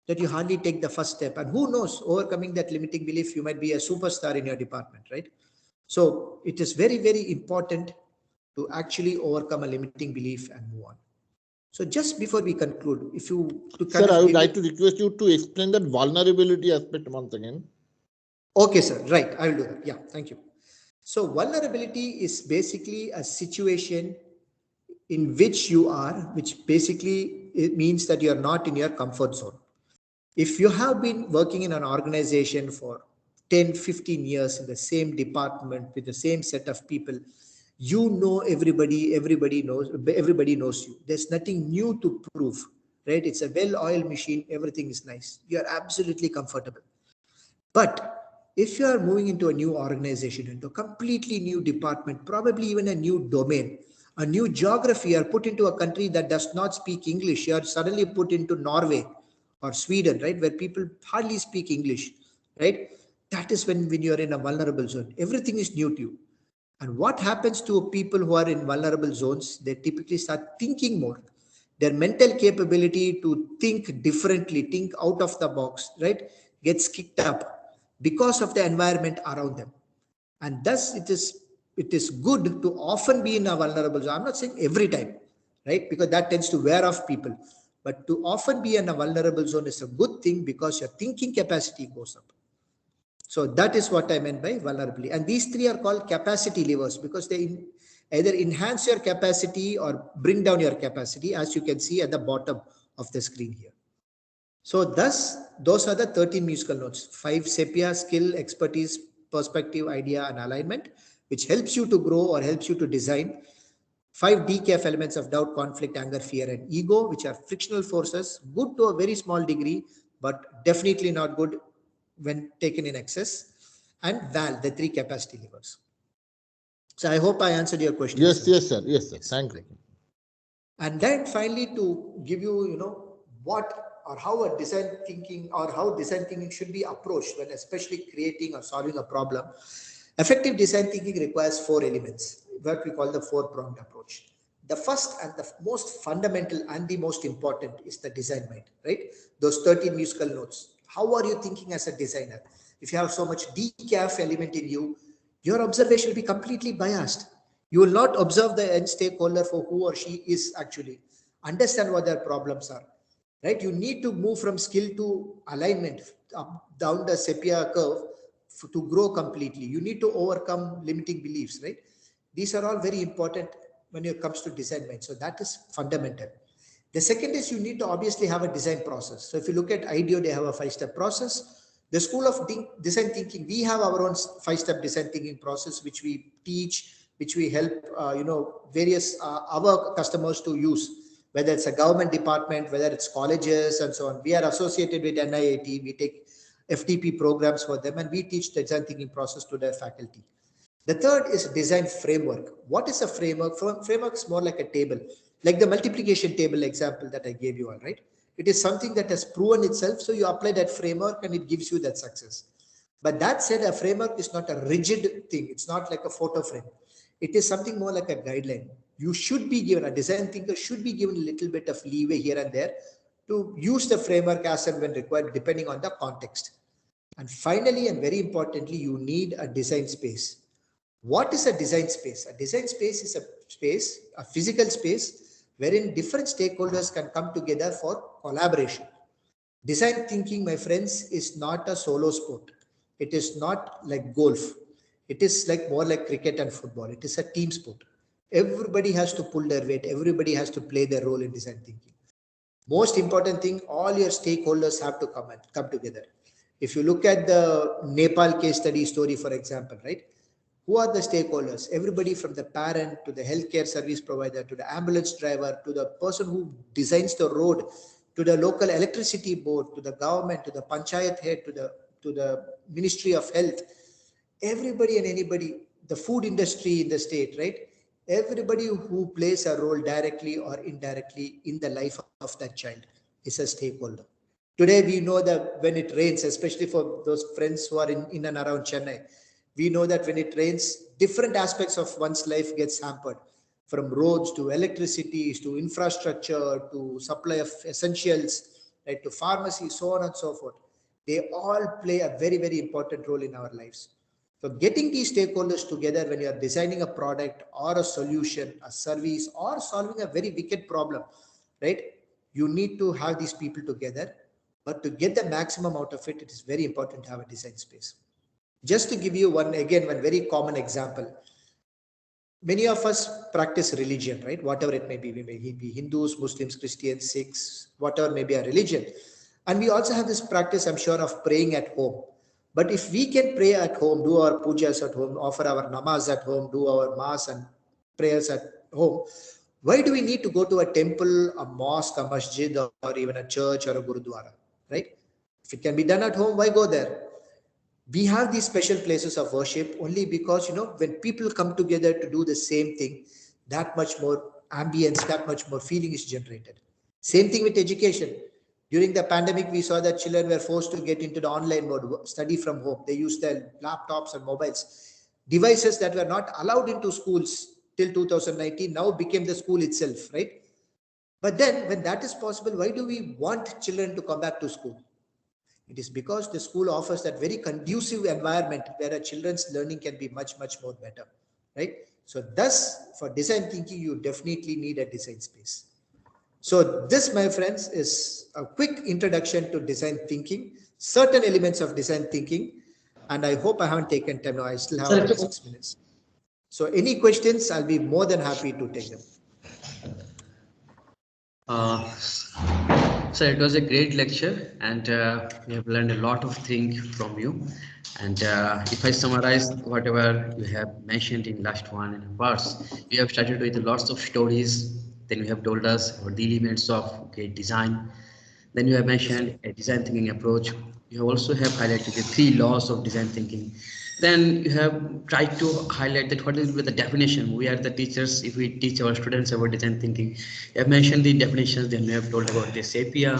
that you hardly take the first step. And who knows, overcoming that limiting belief, you might be a superstar in your department, right? So it is very, very important to actually overcome a limiting belief and move on. So just before we conclude, if you... Sir, I would like to request you to explain that vulnerability aspect once again. Okay, sir. Right. I will do that. Yeah. Thank you. So vulnerability is basically a situation in which you are, which basically it means that you're not in your comfort zone. If you have been working in an organization for 10, 15 years in the same department with the same set of people, you know everybody knows you. There's nothing new to prove, right? It's a well-oiled machine. Everything is nice. You're absolutely comfortable. But if you are moving into a new organization, into a completely new department, probably even a new domain, a new geography, you are put into a country that does not speak English, you are suddenly put into Norway or Sweden, right, where people hardly speak English, right? That is when you're in a vulnerable zone. Everything is new to you. And what happens to people who are in vulnerable zones? They typically start thinking more. Their mental capability to think differently, think out of the box, right, gets kicked up because of the environment around them. And thus it is good to often be in a vulnerable zone. I'm not saying every time, right, because that tends to wear off people. But to often be in a vulnerable zone is a good thing, because your thinking capacity goes up. So that is what I meant by vulnerability. And these three are called capacity levers, because they either enhance your capacity or bring down your capacity, as you can see at the bottom of the screen here. So thus, those are the 13 musical notes: 5 sepia: skill, expertise, perspective, idea, and alignment, which helps you to grow or helps you to design. 5 DCAF elements of doubt, conflict, anger, fear, and ego, which are frictional forces, good to a very small degree, but definitely not good when taken in excess. And VAL, the 3 capacity levers. So I hope I answered your question. Yes, sir. yes, sir. Yes, sir. Thank you. And then finally, to give you, what or how a design thinking or how design thinking should be approached when especially creating or solving a problem. Effective design thinking requires 4 elements, what we call the 4-pronged approach. The first and the most fundamental and the most important is the design mind, right? Those 13 musical notes. How are you thinking as a designer? If you have so much decaf element in you, your observation will be completely biased. You will not observe the end stakeholder for who or she is actually. Understand what their problems are, right? You need to move from skill to alignment, up, down the sepia curve to grow completely. You need to overcome limiting beliefs, right? These are all very important when it comes to design mind. So that is fundamental. The second is you need to obviously have a design process. So if you look at IDEO, they have a 5-step process. The School of Design Thinking, we have our own 5-step design thinking process, which we teach, which we help, various our customers to use, whether it's a government department, whether it's colleges and so on. We are associated with NIIT. We take FTP programs for them, and we teach the design thinking process to their faculty. The third is design framework. What is a framework? Framework is more like a table, like the multiplication table example that I gave you all, right? It is something that has proven itself. So you apply that framework and it gives you that success. But that said, a framework is not a rigid thing. It's not like a photo frame. It is something more like a guideline. You should be given, a design thinker should be given a little bit of leeway here and there to use the framework as and when required, depending on the context. And finally, and very importantly, you need a design space. What is a design space? A design space is a space, a physical space, wherein different stakeholders can come together for collaboration. Design thinking, my friends, is not a solo sport. It is not like golf. It is like more like cricket and football. It is a team sport. Everybody has to pull their weight. Everybody has to play their role in design thinking. Most important thing, all your stakeholders have to come together. If you look at the Nepal case study story, for example, right? Who are the stakeholders? Everybody from the parent to the healthcare service provider, to the ambulance driver, to the person who designs the road, to the local electricity board, to the government, to the panchayat head, to the Ministry of Health. Everybody and anybody, the food industry in the state, right? Everybody who plays a role directly or indirectly in the life of that child is a stakeholder. Today, we know that when it rains, especially for those friends who are in and around Chennai, we know that when it rains, different aspects of one's life gets hampered, from roads to electricity to infrastructure to supply of essentials, right, to pharmacy, so on and so forth. They all play a very, very important role in our lives. So getting these stakeholders together when you are designing a product or a solution, a service, or solving a very wicked problem, right? You need to have these people together. But to get the maximum out of it, it is very important to have a design space. Just to give you one very common example. Many of us practice religion, right? Whatever it may be. We may be Hindus, Muslims, Christians, Sikhs, whatever may be our religion. And we also have this practice, I'm sure, of praying at home. But if we can pray at home, do our pujas at home, offer our namaz at home, do our mass and prayers at home, why do we need to go to a temple, a mosque, a masjid, or even a church or a gurudwara, right? If it can be done at home, why go there? We have these special places of worship only because, when people come together to do the same thing, that much more ambience, that much more feeling is generated. Same thing with education. During the pandemic, we saw that children were forced to get into the online mode, study from home. They used their laptops and mobiles. Devices that were not allowed into schools till 2019 now became the school itself, right? But then when that is possible, why do we want children to come back to school? It is because the school offers that very conducive environment where a children's learning can be much, much more better, right? So thus, for design thinking, you definitely need a design space. So this, my friends, is a quick introduction to design thinking, certain elements of design thinking, and I hope I haven't taken time now. I still have about 6 minutes. So any questions, I'll be more than happy to take them. Uh, So it was a great lecture, and we have learned a lot of things from you. And if I summarize whatever you have mentioned in last one and parts, you have started with lots of stories. Then you have told us about the elements of great design. Then you have mentioned a design thinking approach. You also have highlighted the three laws of design thinking. Then you have tried to highlight that what is the definition. We are the teachers. If we teach our students about design thinking, you have mentioned the definitions. Then you have told about the SAPIA,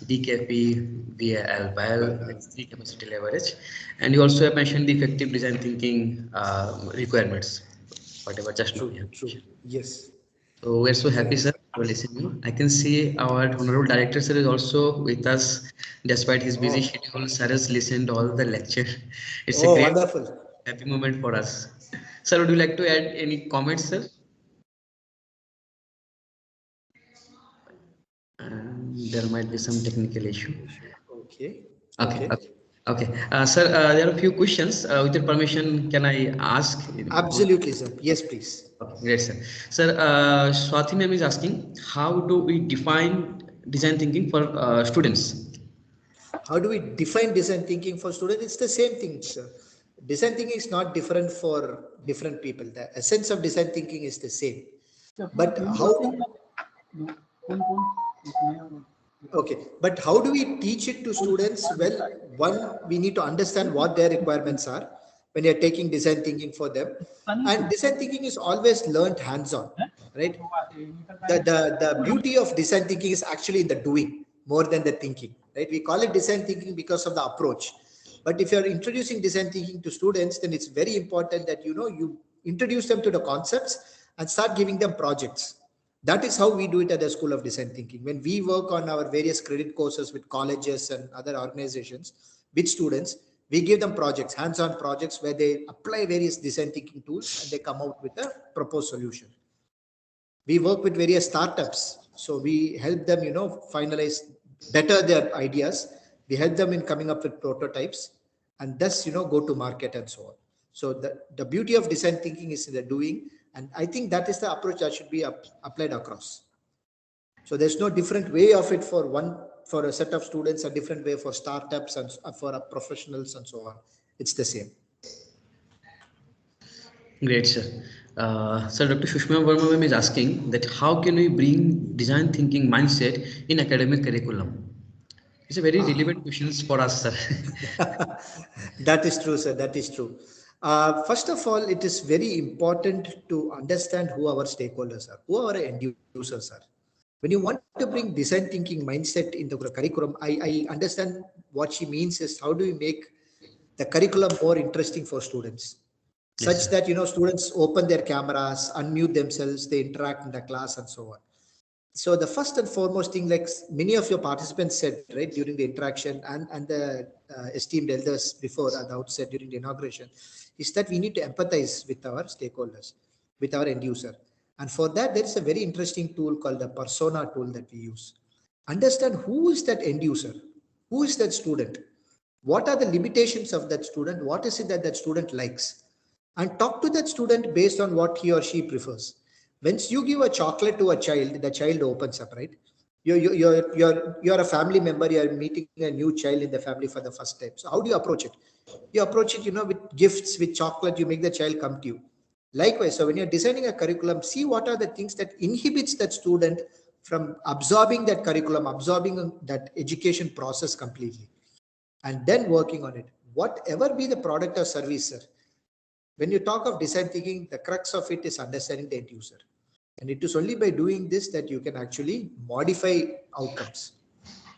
DKP, VAL, BAL, that's three capacity leverage, and you also have mentioned the effective design thinking requirements. Whatever just now you have True. mentioned. Yes. So we're so happy, Exactly. sir, for listening. I can see our honorable director, sir, is also with us, despite his busy Oh, schedule. Sir has listened all the lecture. It's a oh, great, wonderful. happy moment for us. Sir, would you like to add any comments, sir? There might be some technical issue. Okay. Okay, Okay. okay, okay. Sir, there are a few questions. With your permission, can I ask? Absolutely, sir. Yes, please. Okay, great, sir. Sir, Swati ma'am is asking, how do we define design thinking for students? How do we define design thinking for students? It's the same thing, sir. Design thinking is not different for different people. The essence of design thinking is the same. But how, okay, but how do we teach it to students? Well, one, we need to understand what their requirements are when you're taking design thinking for them. And design thinking is always learned hands-on, right? The beauty of design thinking is actually in the doing more than the thinking, right? We call it design thinking because of the approach. But if you're introducing design thinking to students, then it's very important that you introduce them to the concepts and start giving them projects. That is how we do it at the School of Design Thinking. When we work on our various credit courses with colleges and other organizations with students, we give them projects, hands-on projects where they apply various design thinking tools and they come out with a proposed solution. We work with various startups, so we help them finalize better their ideas. We help them in coming up with prototypes and thus go to market and so on. So the beauty of design thinking is in the doing, and I think that is the approach that should be applied across. So there's no different way of it for a set of students, a different way for startups and for professionals and so on. It's the same. Great, sir. Sir, Dr. Shushma Verma ma'am is asking that how can we bring design thinking mindset in academic curriculum? It's a very relevant questions for us, sir. That is true, sir. That is true. First of all, it is very important to understand who our stakeholders are, who our end users are. When you want to bring design thinking mindset into the curriculum, I understand what she means is how do we make the curriculum more interesting for students, Yes, such sir. that students open their cameras, unmute themselves, they interact in the class and so on. So the first and foremost thing, like many of your participants said, right, during the interaction and the esteemed elders before at the outset during the inauguration, is that we need to empathize with our stakeholders, with our end user. And for that, there is a very interesting tool called the persona tool that we use. Understand who is that end user, who is that student, what are the limitations of that student, what is it that that student likes, and talk to that student based on what he or she prefers. Once you give a chocolate to a child, the child opens up, right? You're a family member, you're meeting a new child in the family for the first time. So how do you approach it? You approach it, with gifts, with chocolate, you make the child come to you. Likewise, so when you're designing a curriculum, see what are the things that inhibits that student from absorbing that curriculum, absorbing that education process completely, and then working on it. Whatever be the product or service, sir, when you talk of design thinking, the crux of it is understanding the end user. And it is only by doing this that you can actually modify outcomes.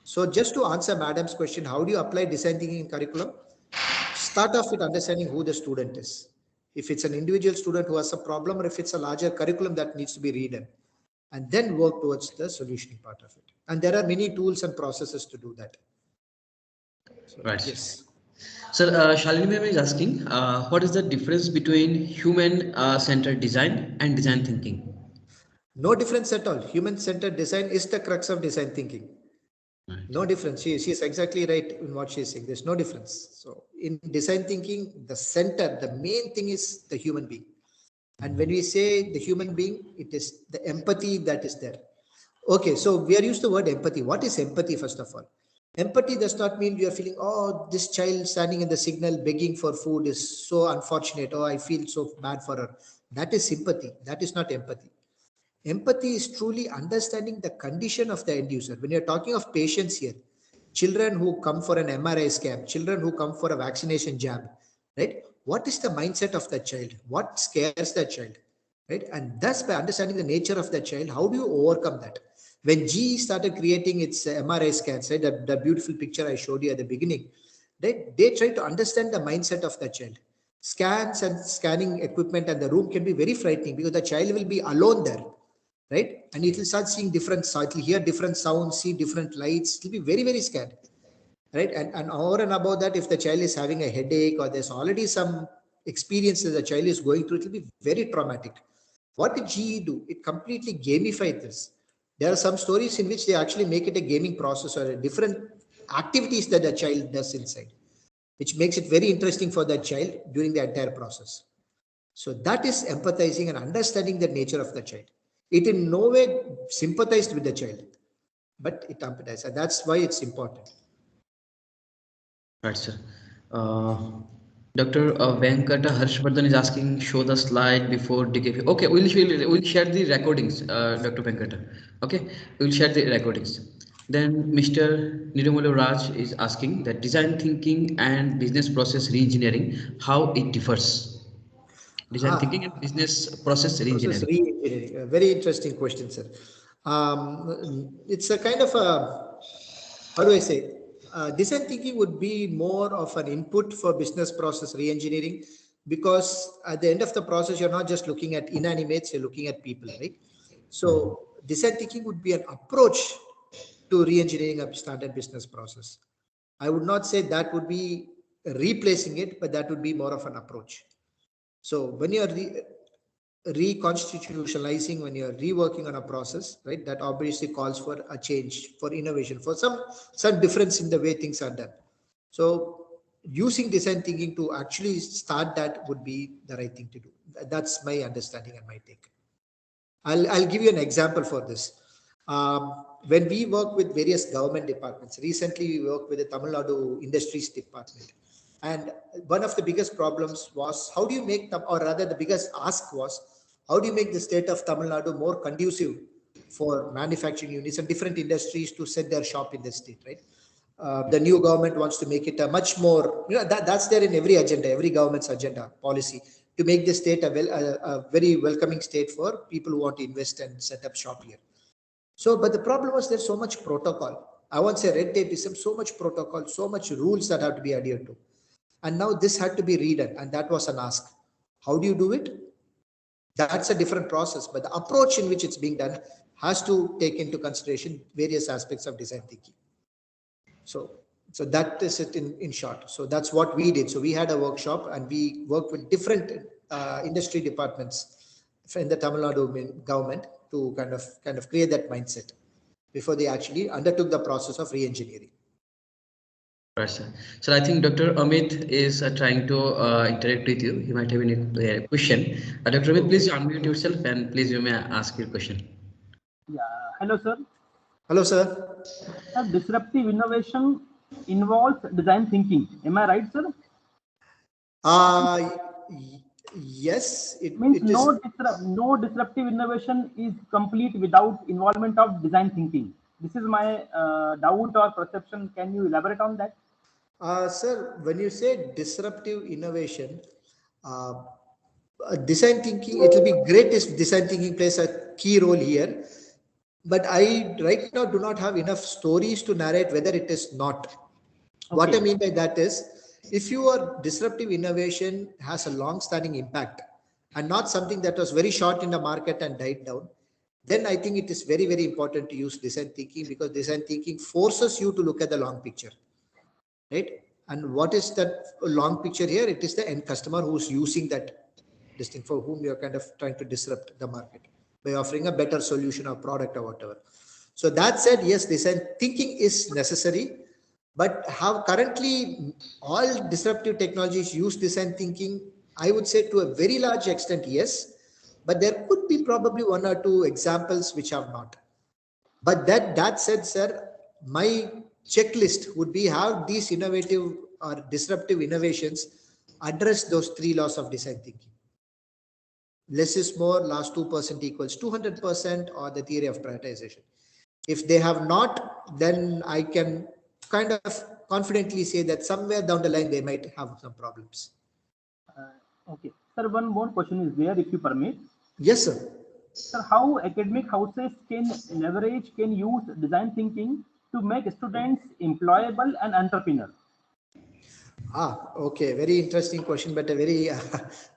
So just to answer Madam's question, how do you apply design thinking in curriculum? Start off with understanding who the student is. If it's an individual student who has a problem, or if it's a larger curriculum that needs to be redone, and then work towards the solution part of it. And there are many tools and processes to do that. So, Right, sir. yes. Sir, Shalini ma'am is asking, what is the difference between human centered design and design thinking? No difference at all. Human-centered design is the crux of design thinking. Right. No difference. She is exactly right in what she is saying. There's no difference. So in design thinking, the center, the main thing is the human being. And when we say the human being, it is the empathy that is there. Okay, so we are used the word empathy. What is empathy, first of all? Empathy does not mean you are feeling, oh, this child standing in the signal begging for food is so unfortunate. Oh, I feel so bad for her. That is sympathy. That is not empathy. Empathy is truly understanding the condition of the end user. When you're talking of patients here, children who come for an MRI scan, children who come for a vaccination jab, right? What is the mindset of that child? What scares that child, right? And thus, by understanding the nature of that child, how do you overcome that? When GE started creating its MRI scans, right, the beautiful picture I showed you at the beginning, right, they try to understand the mindset of the child. Scans and scanning equipment and the room can be very frightening because the child will be alone there, right? And it will start seeing different sounds, it will hear different sounds, see different lights, it will be very, very scared, right? And over and above that, if the child is having a headache or there's already some experiences the child is going through, it will be very traumatic. What did GE do? It completely gamified this. There are some stories in which they actually make it a gaming process or a different activities that the child does inside, which makes it very interesting for that child during the entire process. So that is empathizing and understanding the nature of the child. It in no way sympathized with the child, but it empathized. And that's why it's important. Right, sir. Uh, Dr. Venkata Harshvardhan is asking, show the slide before DKP. Okay, we'll share the recordings, Dr. Venkata. Okay, we'll share the recordings. Then Mr. Nirumalo Raj is asking that design thinking and business process reengineering, how it differs. Design thinking and business process Process reengineering. re-engineering. A very interesting question, sir. It's a kind of a, how do I say? Design thinking would be more of an input for business process re-engineering, because at the end of the process, you're not just looking at inanimates, you're looking at people, right? So design thinking would be an approach to re-engineering a standard business process. I would not say that would be replacing it, but that would be more of an approach. So when you're reconstitutionalizing, when you're reworking on a process, right, that obviously calls for a change, for innovation, for some difference in the way things are done. So using design thinking to actually start that would be the right thing to do. That's my understanding and my take. I'll give you an example for this. When we work with various government departments, recently we worked with the Tamil Nadu Industries Department. And one of the biggest problems was, how do you make them, or rather the biggest ask was, how do you make the state of Tamil Nadu more conducive for manufacturing units and different industries to set their shop in the state, right? The new government wants to make it a much more, that's there in every agenda, every government's agenda policy, to make the state a very welcoming state for people who want to invest and set up shop here. So, but the problem was there's so much protocol. I won't say red tapeism, so much protocol, so much rules that have to be adhered to. And now this had to be redone, and that was an ask. How do you do it? That's a different process, but the approach in which it's being done has to take into consideration various aspects of design thinking. So that is it in short. So that's what we did. So we had a workshop and we worked with different industry departments in the Tamil Nadu government to kind of create that mindset before they actually undertook the process of re-engineering. Right, sir. So I think Dr. Amit is trying to interact with you. He might have any question. Dr. Amit, please unmute yourself and please you may ask your question. Yeah. Hello, sir. Hello, sir. Disruptive innovation involves design thinking. Am I right, sir? Yes, Means it is. no disruptive innovation is complete without involvement of design thinking. This is my doubt or perception. Can you elaborate on that? Sir, when you say disruptive innovation, design thinking, it will be great if design thinking plays a key role here. But I right now do not have enough stories to narrate whether it is not. Okay. What I mean by that is, if your disruptive innovation has a long-standing impact and not something that was very short in the market and died down, then I think it is very, very important to use design thinking, because design thinking forces you to look at the long picture, right? And what is that long picture here? It is the end customer who's using that thing, for whom you're kind of trying to disrupt the market by offering a better solution or product or whatever. So that said, yes, design thinking is necessary, but how currently all disruptive technologies use design thinking, I would say to a very large extent, yes, but there could be probably one or two examples which have not. But that said, sir, my checklist would be how these innovative or disruptive innovations address those three laws of design thinking. Less is more, last 2% equals 200%, or the theory of prioritization. If they have not, then I can kind of confidently say that somewhere down the line they might have some problems. Okay. Sir, one more question is there, if you permit. Yes, sir. Sir, how academic houses can use design thinking to make students employable and entrepreneur? Okay. Very interesting question, but a very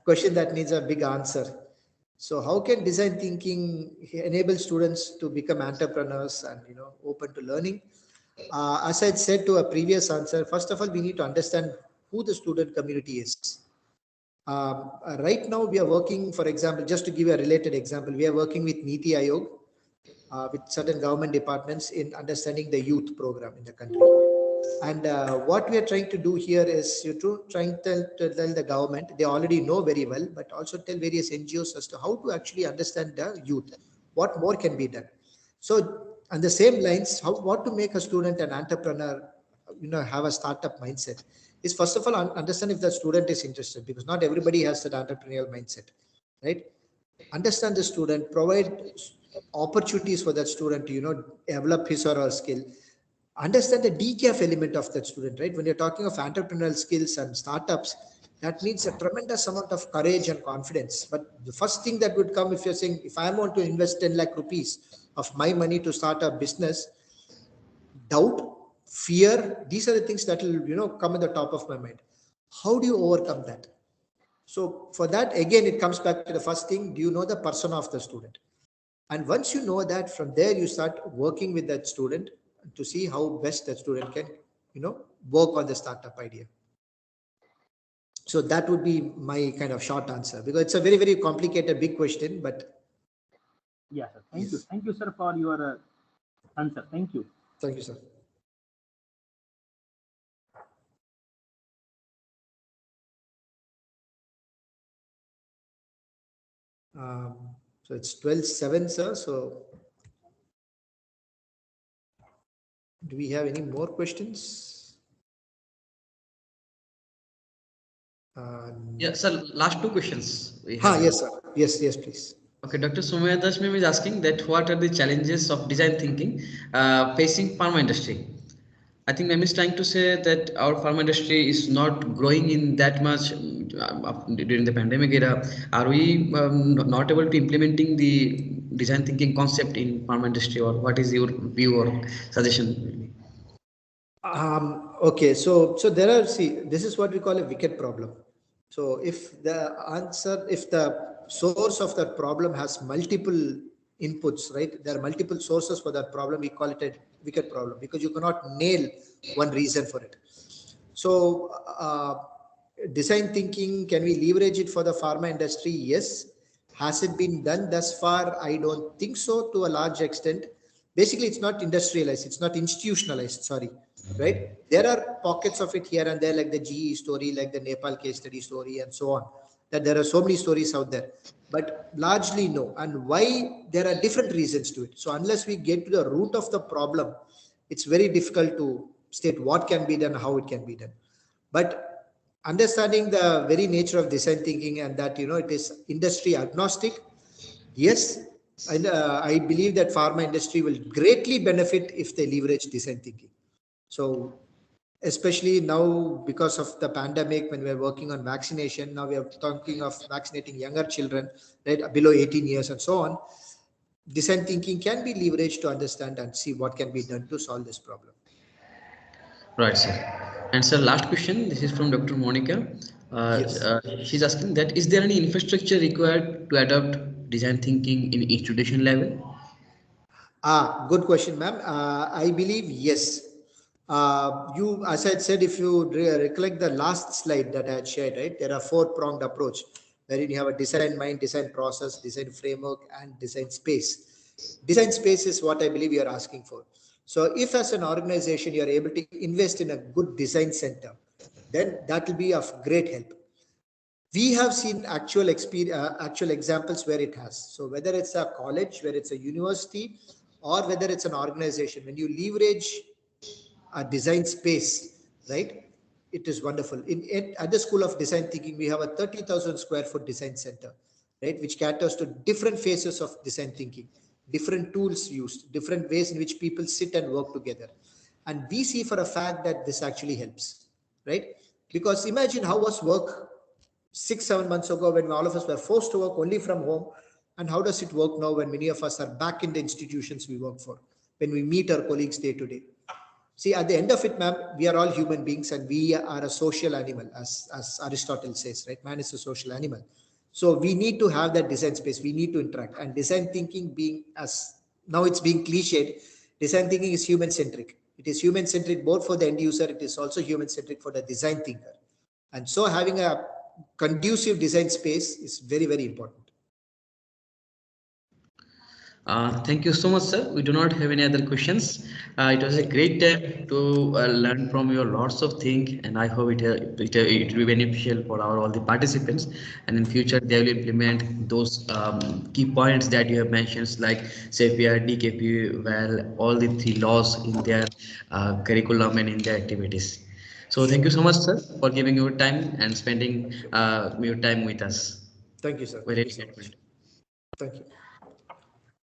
question that needs a big answer. So, how can design thinking enable students to become entrepreneurs and open to learning? As I said to a previous answer, first of all, we need to understand who the student community is. Right now, we are working, for example, just to give you a related example, we are working with Niti Aayog, with certain government departments in understanding the youth program in the country. And what we are trying to do here is trying to tell the government, they already know very well, but also tell various NGOs as to how to actually understand the youth, what more can be done. So, on the same lines, what to make a student an entrepreneur, have a startup mindset is first of all understand if the student is interested, because not everybody has that entrepreneurial mindset, right? Understand the student, provide opportunities for that student to develop his or her skill. Understand the decaf element of that student, right? When you're talking of entrepreneurial skills and startups, that needs a tremendous amount of courage and confidence. But the first thing that would come, if you're saying, if I want to invest 10 lakh rupees of my money to start a business, doubt, fear, these are the things that will come at the top of my mind. How do you overcome that? So for that, again, it comes back to the first thing: do you know the persona of the student? And once you know that, from there you start working with that student to see how best that student can work on the startup idea. So that would be my kind of short answer, because it's a very, very complicated big question. But Yes, sir. yes, Thank you, sir, for your answer. Thank you. thank you, sir. So it's 12:07, sir. So do we have any more questions? Yeah, sir, last two questions we have. Yes, sir. Yes, please. Okay, Dr. Soumya Dashmi is asking that what are the challenges of design thinking facing pharma industry? I think ma'am is trying to say that our pharma industry is not growing in that much during the pandemic era. Are we not able to implementing the design thinking concept in pharma industry, or what is your view or suggestion? Okay, so there are, see, this is what we call a wicked problem. So if the source of that problem has multiple inputs, right? There are multiple sources for that problem. We call it a wicked problem because you cannot nail one reason for it. So design thinking, can we leverage it for the pharma industry? Yes. Has it been done thus far? I don't think so, to a large extent. Basically, it's not industrialized, it's not institutionalized, sorry, right? There are pockets of it here and there, like the GE story, like the Nepal case study story, and so on, that there are so many stories out there, but largely no. And why? There are different reasons to it. So unless we get to the root of the problem, it's very difficult to state what can be done, how it can be done. But understanding the very nature of design thinking, and that it is industry agnostic, yes. And I believe that pharma industry will greatly benefit if they leverage design thinking. So especially now, because of the pandemic, when we're working on vaccination, now we are talking of vaccinating younger children, right, below 18 years and so on. Design thinking can be leveraged to understand and see what can be done to solve this problem. Right, sir. And sir, last question. This is from Dr. Monica. Yes. She's asking that is there any infrastructure required to adopt design thinking in institution level? Good question, ma'am. I believe yes. As I had said, if you recollect the last slide that I had shared, right, there are four-pronged approach, wherein you have a design mind, design process, design framework, and design space. Design space is what I believe you are asking for. So if as an organization you are able to invest in a good design center, then that will be of great help. We have seen actual examples where it has. So whether it's a college, where it's a university, or whether it's an organization, when you leverage a design space, right? It is wonderful. At the School of Design Thinking, we have a 30,000 square foot design center, right? Which caters to different phases of design thinking, different tools used, different ways in which people sit and work together. And we see for a fact that this actually helps, right? Because imagine how was work 6, 7 months ago when all of us were forced to work only from home. And how does it work now when many of us are back in the institutions we work for, when we meet our colleagues day to day? See, at the end of it, ma'am, we are all human beings and we are a social animal, as Aristotle says, right? Man is a social animal. So we need to have that design space. We need to interact. And design thinking being, as now it's being cliched, design thinking is human centric. It is human centric both for the end user, it is also human centric for the design thinker. And so having a conducive design space is very, very important. Thank you so much, sir. We do not have any other questions. It was a great time to learn from you lots of things, and I hope it will be beneficial for our all the participants. And in future, they will implement those key points that you have mentioned, like CPR, DKP, well, all the three laws in their curriculum and in their activities. So thank you so much, sir, for giving your time and spending your time with us. Thank you, sir. Very Thank you so much. grateful. Thank you.